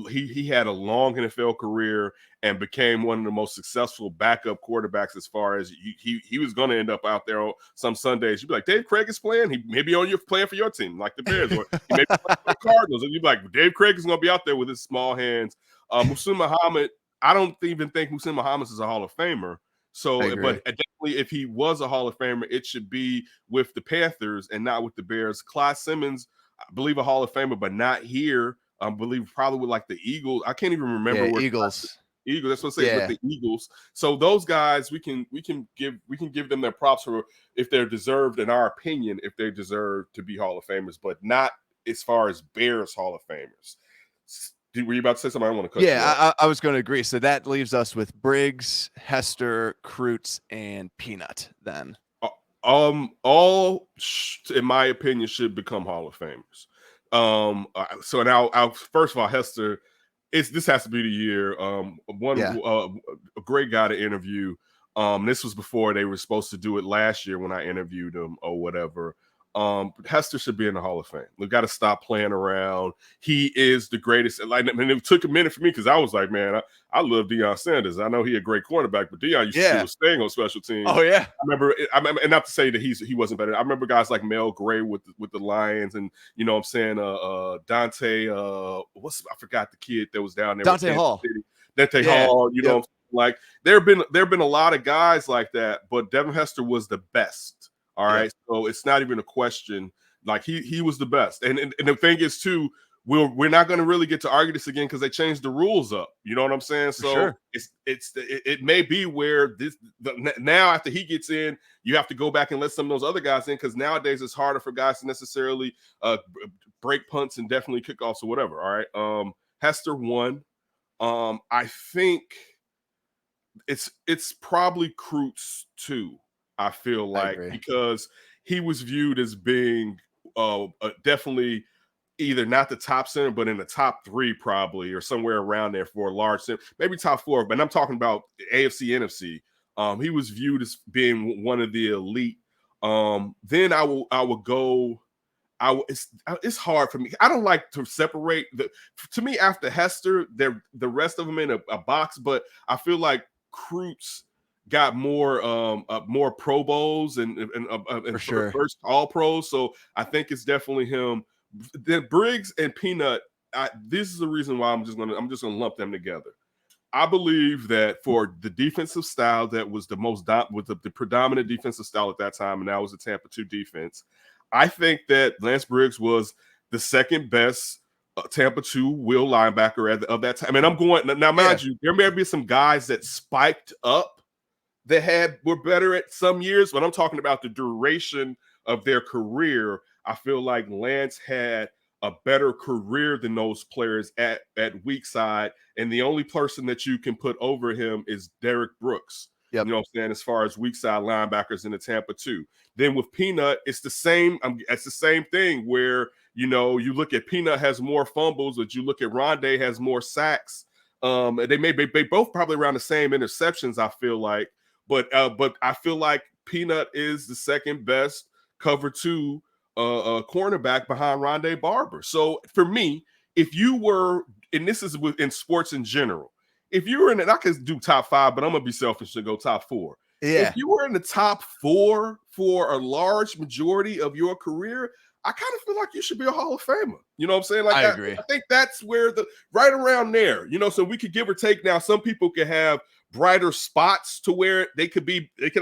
he had a long NFL career and became one of the most successful backup quarterbacks as far as he was going to end up out there on some Sundays. You'd be like, Dave Craig is playing. He may be on your playing for your team, like the Bears, or he may be playing for the Cardinals. And you'd be like, Dave Craig is going to be out there with his small hands. Muhsin Muhammad, I don't even think Muhsin Muhammad is a Hall of Famer. So, but definitely if he was a Hall of Famer, it should be with the Panthers and not with the Bears. Clyde Simmons, I believe a Hall of Famer, but not here. I believe probably with like the Eagles. I can't even remember where Eagles. That's what I say with the Eagles. So those guys, we can give them their props for if they're deserved, in our opinion, if they deserve to be Hall of Famers, but not as far as Bears Hall of Famers. Were you about to say something? I don't want to cut you off. I was going to agree. So that leaves us with Briggs, Hester, Kreutz, and Peanut then. All, in my opinion, should become Hall of Famers. So now, first of all, Hester, this has to be the year. A great guy to interview. This was before they were supposed to do it last year when I interviewed him or whatever. Hester should be in the Hall of Fame. We've got to stop playing around. He is the greatest. Like, I mean, it took a minute for me because I was like, man, I love Deion Sanders. I know he a great quarterback, but Deion used to staying on special teams. Oh yeah, I remember, and not to say that he wasn't better. I remember guys like Mel Gray with the Lions, and what I'm saying, Dante. I forgot the kid that was down there. Dante Hall. Dante Hall. You know, like there have been a lot of guys like that, but Devin Hester was the best. All right, so it's not even a question. Like he was the best, and the thing is too, we're not going to really get to argue this again because they changed the rules up. You know what I'm saying? So it may be where now after he gets in, you have to go back and let some of those other guys in because nowadays it's harder for guys to necessarily break punts and definitely kickoffs or whatever. All right, Hester won. I think it's probably Kreutz too. I feel like because he was viewed as being definitely either not the top center, but in the top 3 probably, or somewhere around there for a large center, maybe top 4. But I'm talking about AFC, NFC. He was viewed as being one of the elite. Then I will go. It's hard for me. I don't like to separate to me, after Hester, the rest of them in a box, but I feel like Krutz got more Pro Bowls and For sure. first All Pros. So I think it's definitely him. Then Briggs and Peanut. This is the reason why I'm just gonna lump them together. I believe that for the defensive style that was the predominant defensive style at that time, and that was the Tampa 2 defense. I think that Lance Briggs was the second best Tampa 2 will linebacker of that time. And I'm going now, mind you, there may be some guys that spiked up that were better at some years, but I'm talking about the duration of their career. I feel like Lance had a better career than those players at weak side, and the only person that you can put over him is Derek Brooks. Yep. You know what I'm saying? As far as weak side linebackers in the Tampa 2. Then with Peanut, it's the same. It's the same thing where, you look at Peanut has more fumbles, but you look at Rondé has more sacks. They both probably around the same interceptions, I feel like. But I feel like Peanut is the second best cover 2 cornerback behind Rondé Barber. So for me, if you were, and this is in sports in general, if you were in it, I could do top 5, but I'm gonna be selfish and go top 4. Yeah. If you were in the top 4 for a large majority of your career, I kind of feel like you should be a Hall of Famer. You know what I'm saying? Like I agree. I think that's where right around there, so we could give or take. Now, some people could have brighter spots to where they could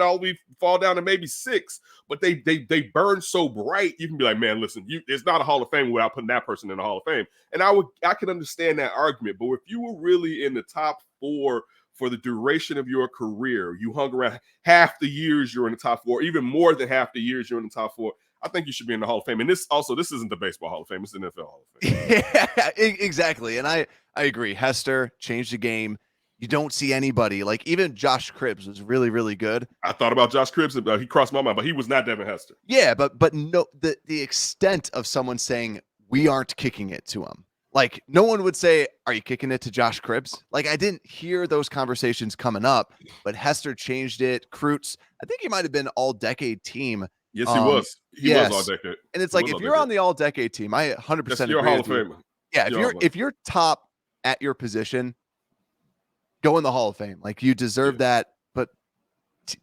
all fall down to maybe 6, but they burn so bright, you can be like, man, listen, it's not a Hall of Fame without putting that person in the Hall of Fame. And I can understand that argument. But if you were really in the top 4 for the duration of your career, you hung around half the years you're in the top 4, even more than half the years you're in the top 4, I think you should be in the Hall of Fame. And this isn't the Baseball Hall of Fame, it's the NFL Hall of Fame. Yeah, exactly. And I agree. Hester changed the game. You don't see anybody, like even Josh Cribbs was really, really good. I thought about Josh Cribbs. He crossed my mind, but he was not Devin Hester. Yeah, but no, the extent of someone saying we aren't kicking it to him. Like no one would say, are you kicking it to Josh Cribbs? Like I didn't hear those conversations coming up, but Hester changed it. Krutz, I think he might have been all-decade team. Yes, he was. He was all-decade. And it's like, if you're on the all-decade team, I 100% agree Hall with of you. Famer. Yeah, if you're top at your position, go in the Hall of Fame. Like you deserve that. But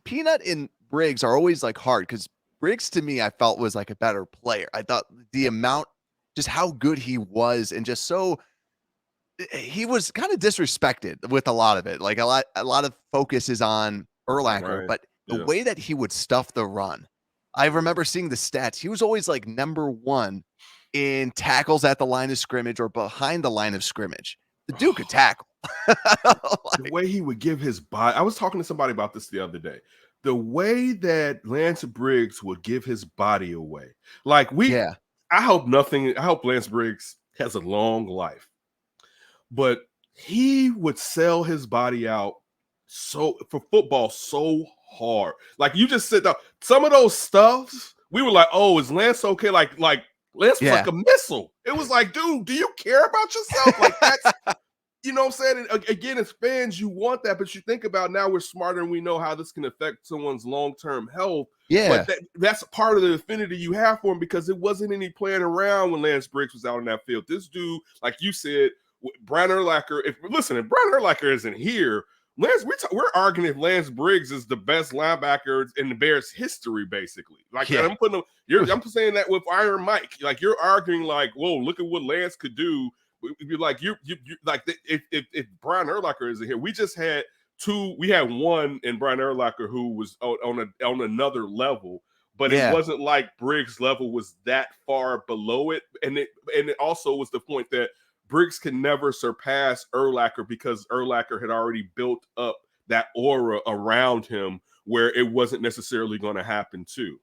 Peanut and Briggs are always like hard because Briggs to me, I felt was like a better player. I thought the amount, just how good he was, and just he was kind of disrespected with a lot of it. Like a lot of focus is on Urlacher, Right. but the way that he would stuff the run, I remember seeing the stats. He was always like number 1 in tackles at the line of scrimmage or behind the line of scrimmage. The dude could tackle. The way he would give his body. I was talking to somebody about this the other day. The way that Lance Briggs would give his body away. Like I hope Lance Briggs has a long life. But he would sell his body out for football so hard. Like you just said, some of those stuffs, we were like, oh, is Lance okay? Like Lance was like a missile. It was like, dude, do you care about yourself? Like that's you know what I'm saying? And again, as fans, you want that, but you think about now we're smarter and we know how this can affect someone's long-term health. Yeah. But that's part of the affinity you have for him because it wasn't any playing around when Lance Briggs was out on that field. This dude, like you said, Brian Urlacher, if Brian Urlacher isn't here, we're arguing if Lance Briggs is the best linebacker in the Bears history, basically. Like I'm saying that with Iron Mike. Like you're arguing like, whoa, look at what Lance could do. You're like you like if Brian Urlacher isn't here, we just had 2. We had one in Brian Urlacher who was on another level, but it wasn't like Briggs' level was that far below it, and it also was the point that Briggs can never surpass Urlacher because Urlacher had already built up that aura around him where it wasn't necessarily going to happen too.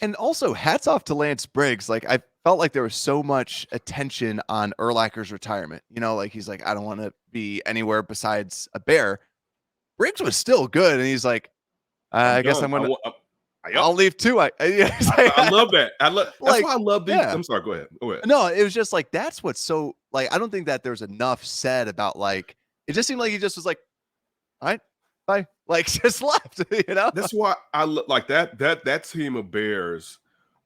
And also, hats off to Lance Briggs. Like, I felt like there was so much attention on Urlacher's retirement. Like he's like, I don't want to be anywhere besides a Bear. Briggs was still good, and he's like, I guess I'm gonna. I'll leave too. I love that. That's why I love these. I'm sorry. Go ahead. No, it was just like, that's what's so like, I don't think that there's enough said about like, it just seemed like he just was like, all right, bye. Like just left, That's why I like that team of Bears.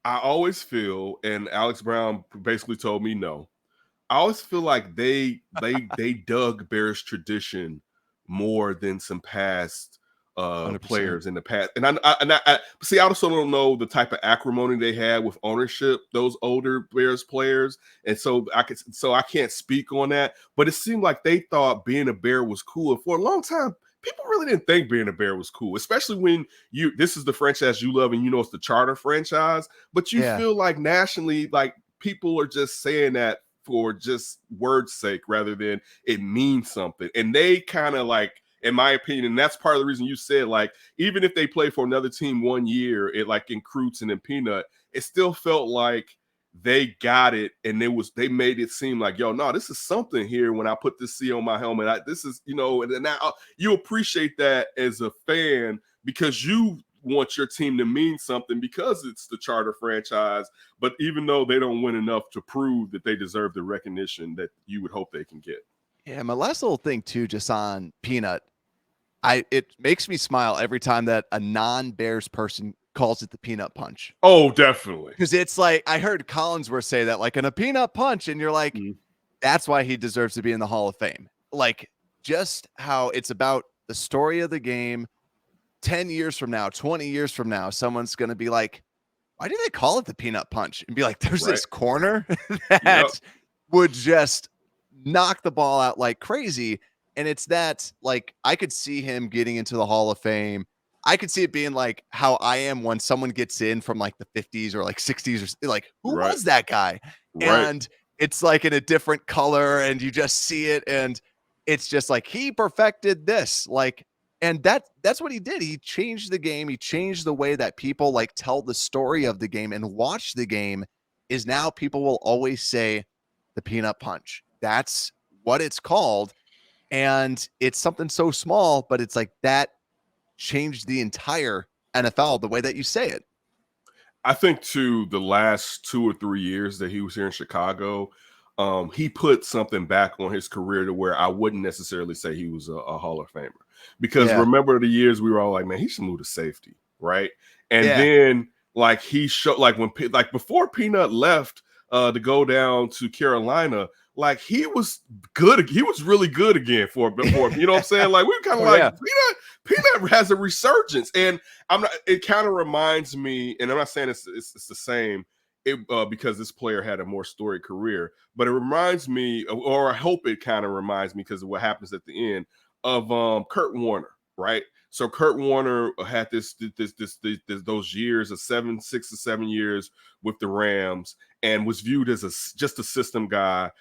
I always feel, and Alex Brown basically told me no. I always feel like they dug Bears tradition more than some past 100%. Players in the past. And I see, I also don't know the type of acrimony they had with ownership, those older Bears players. And so I can't speak on that, but it seemed like they thought being a Bear was cool. And for a long time, people really didn't think being a Bear was cool, especially when this is the franchise you love and it's the charter franchise, but you feel like nationally, like people are just saying that for just word's sake rather than it means something. And they kind of like, in my opinion, and that's part of the reason you said, like, even if they play for another team 1 year, it like in Croots and in Peanut, it still felt like they got it, and they made it seem like, yo, no, this is something here when I put this C on my helmet. This is, and now you appreciate that as a fan because you want your team to mean something because it's the charter franchise. But even though they don't win enough to prove that they deserve the recognition that you would hope they can get. Yeah, my last little thing too, just on Peanut, it makes me smile every time that a non-Bears person calls it the peanut punch. Oh, definitely. Because it's like, I heard Collinsworth say that, like, in a peanut punch, and you're like, that's why he deserves to be in the Hall of Fame. Like, just how it's about the story of the game. 10 years from now, 20 years from now, someone's going to be like, why do they call it the peanut punch? And be like, there's this corner that would just knock the ball out like crazy. And it's that, like, I could see him getting into the Hall of Fame. I could see it being like how I am when someone gets in from like the 50s or like 60s or like, who was that guy? And it's like in a different color and you just see it. And it's just like, he perfected this. Like, and that's what he did. He changed the game. He changed the way that people like tell the story of the game and watch the game. Is now people will always say the peanut punch. That's what it's called. And it's something so small, but it's like that changed the entire NFL, the way that you say it. I think too, the last 2 or 3 years that he was here in Chicago, he put something back on his career to where I wouldn't necessarily say he was a Hall of Famer. Because remember the years we were all like, man, he should move to safety, right? And then like he showed, like before Peanut left to go down to Carolina, like he was good. He was really good again for you know what I'm saying? Like we were kind of Peanut has a resurgence, and it kind of reminds me, and I'm not saying it's the same. Because this player had a more storied career, but it reminds me, or I hope it kind of reminds me, because of what happens at the end, of Kurt Warner, right? So Kurt Warner had those years of 6 or 7 years with the Rams and was viewed as just a system guy.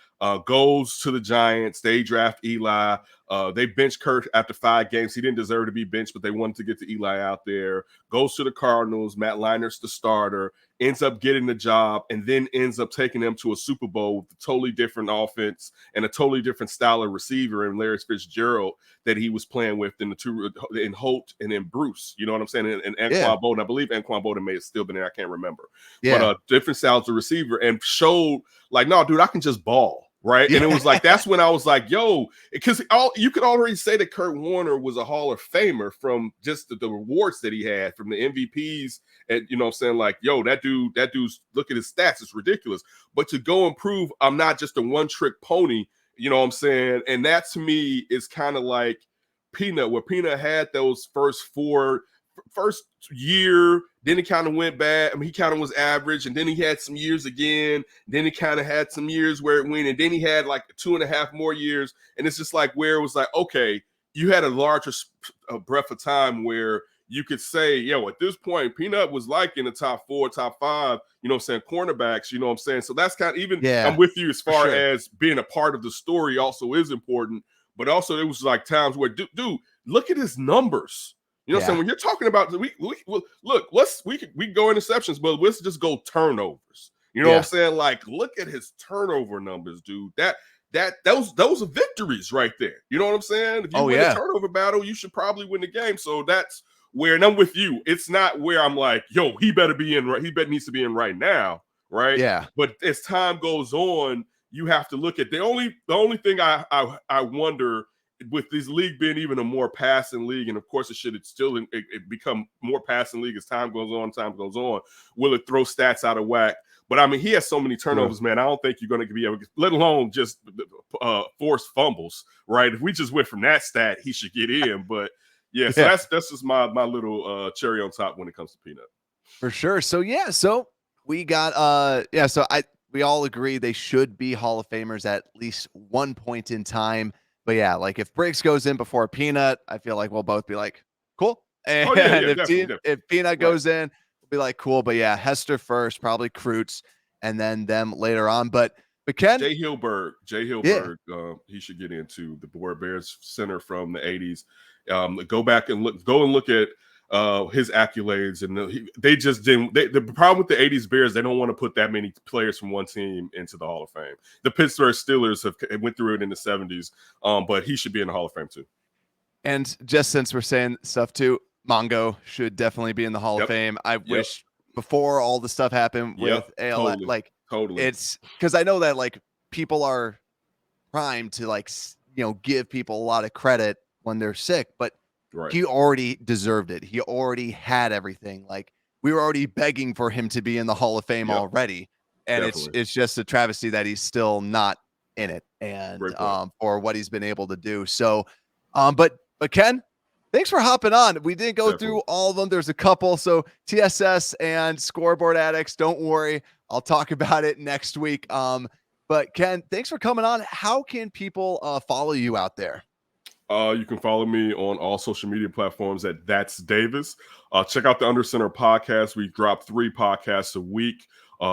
Goes to the Giants, they draft Eli. They bench Kurt after 5 games. He didn't deserve to be benched, but they wanted to get to Eli out there. Goes to the Cardinals. Matt Leiner's the starter. Ends up getting the job, and then ends up taking them to a Super Bowl with a totally different offense and a totally different style of receiver in Larry Fitzgerald that he was playing with in Holt and in Bruce. You know what I'm saying? And Anquan Bolden. I believe Anquan Bolden may have still been there. I can't remember. But different styles of receiver, and showed like, no, dude, I can just ball. Right. And it was like, that's when I was like, yo, because you could already say that Kurt Warner was a Hall of Famer from just the rewards that he had from the MVPs. And, you know what I'm saying? Like, yo, that dude's, look at his stats. It's ridiculous. But to go and prove I'm not just a one trick pony, you know what I'm saying? And that to me is kind of like Peanut, where Peanut had those first year, then it kind of went bad. I mean, he kind of was average, and then he had some years again. Then he kind of had some years where it went, and then he had like 2.5 more years. And it's just like where it was like, okay, you had a larger breadth of time where you could say, yo, at this point, Peanut was like in the top 4, top 5, you know what I'm saying, cornerbacks, you know what I'm saying? So that's kind of even, I'm with you as far as being a part of the story also is important. But also it was like times where, dude, look at his numbers. You know what I'm saying? When you're talking about, we can go interceptions, but let's just go turnovers. You know what I'm saying? Like, look at his turnover numbers, dude. Those are victories right there. You know what I'm saying? If you win a turnover battle, you should probably win the game. So that's where, and I'm with you, it's not where I'm like, yo, he better be in, he needs to be in right now, right? Yeah. But as time goes on, you have to look at the only thing I wonder, with this league being even a more passing league, and of course it become more passing league as time goes on, will it throw stats out of whack? But I mean, he has so many turnovers, man. I don't think you're going to be able to, let alone just force fumbles, right? If we just went from that stat, he should get in. But yeah, so that's just my little cherry on top when it comes to Peanut. For sure. So we got we all agree they should be Hall of Famers at least one point in time. But yeah, like if Briggs goes in before Peanut, I feel like we'll both be like, cool. And if Peanut goes in, we'll be like, cool. But yeah, Hester first, probably Krutz, and then them later on. But Ken, Jay Hilberg, he should get into the Bears center from the 80s. Go back and look at his accolades, and they just didn't. The problem with the 80s Bears, they don't want to put that many players from one team into the Hall of Fame. The Pittsburgh Steelers went through it in the 70s, but he should be in the Hall of Fame too. And just since we're saying stuff too, Mongo should definitely be in the Hall of Fame. I wish before all the stuff happened with ALS, totally. It's because I know that like people are primed to give people a lot of credit when they're sick, but he already deserved it. He already had everything. Like we were already begging for him to be in the Hall of Fame already. And it's just a travesty that he's still not in it, and for what he's been able to do. So but Ken, thanks for hopping on. We didn't go through all of them. There's a couple. So TSS and Scoreboard Addicts, don't worry. I'll talk about it next week. But Ken, thanks for coming on. How can people follow you out there? You can follow me on all social media platforms at That's Davis. Check out the Under Center podcast. We drop 3 podcasts a week.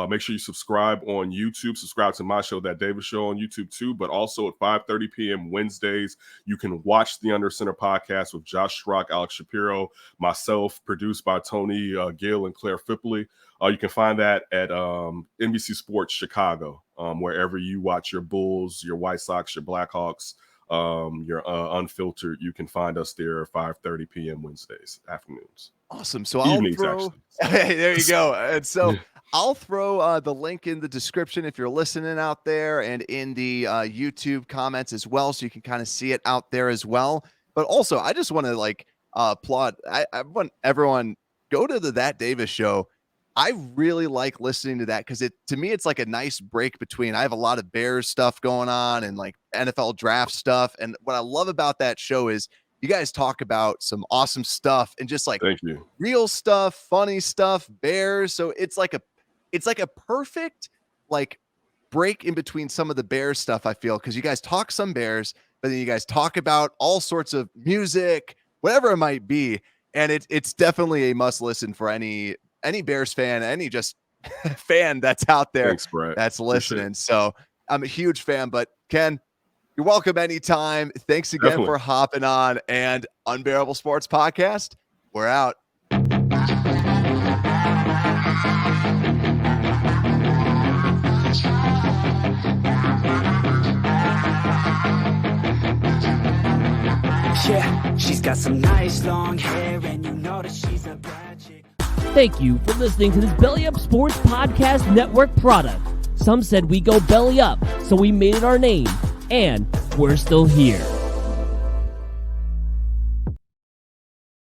Make sure you subscribe on YouTube. Subscribe to my show, That Davis Show, on YouTube too. But also at 5:30 p.m. Wednesdays, you can watch the Under Center podcast with Josh Schrock, Alex Shapiro, myself, produced by Tony Gill and Claire Fipley. You can find that at NBC Sports Chicago, wherever you watch your Bulls, your White Sox, your Blackhawks, your Unfiltered. You can find us there at 5:30 p.m. Wednesdays afternoons. Awesome. So there you go. And so I'll throw the link in the description if you're listening out there, and in the YouTube comments as well, so you can kind of see it out there as well. But also, I just want to applaud. I want everyone go to the That Davis Show. I really like listening to that because to me it's like a nice break between. I have a lot of Bears stuff going on and like NFL draft stuff, and what I love about that show is you guys talk about some awesome stuff and just like real stuff, funny stuff, Bears. So it's like a perfect like break in between some of the Bears stuff, I feel, because you guys talk some Bears, but then you guys talk about all sorts of music, whatever it might be, and it's definitely a must listen for any Bears fan, any just fan that's out there. Thanks, Brett. That's listening. So I'm a huge fan, but Ken, you're welcome anytime. Thanks again for hopping on, and Unbearable Sports Podcast. We're out. Yeah, she's got some nice long hair, and you know that she's a bad chick. Thank you for listening to this Belly Up Sports Podcast Network product. Some said we go belly up, so we made it our name, and we're still here.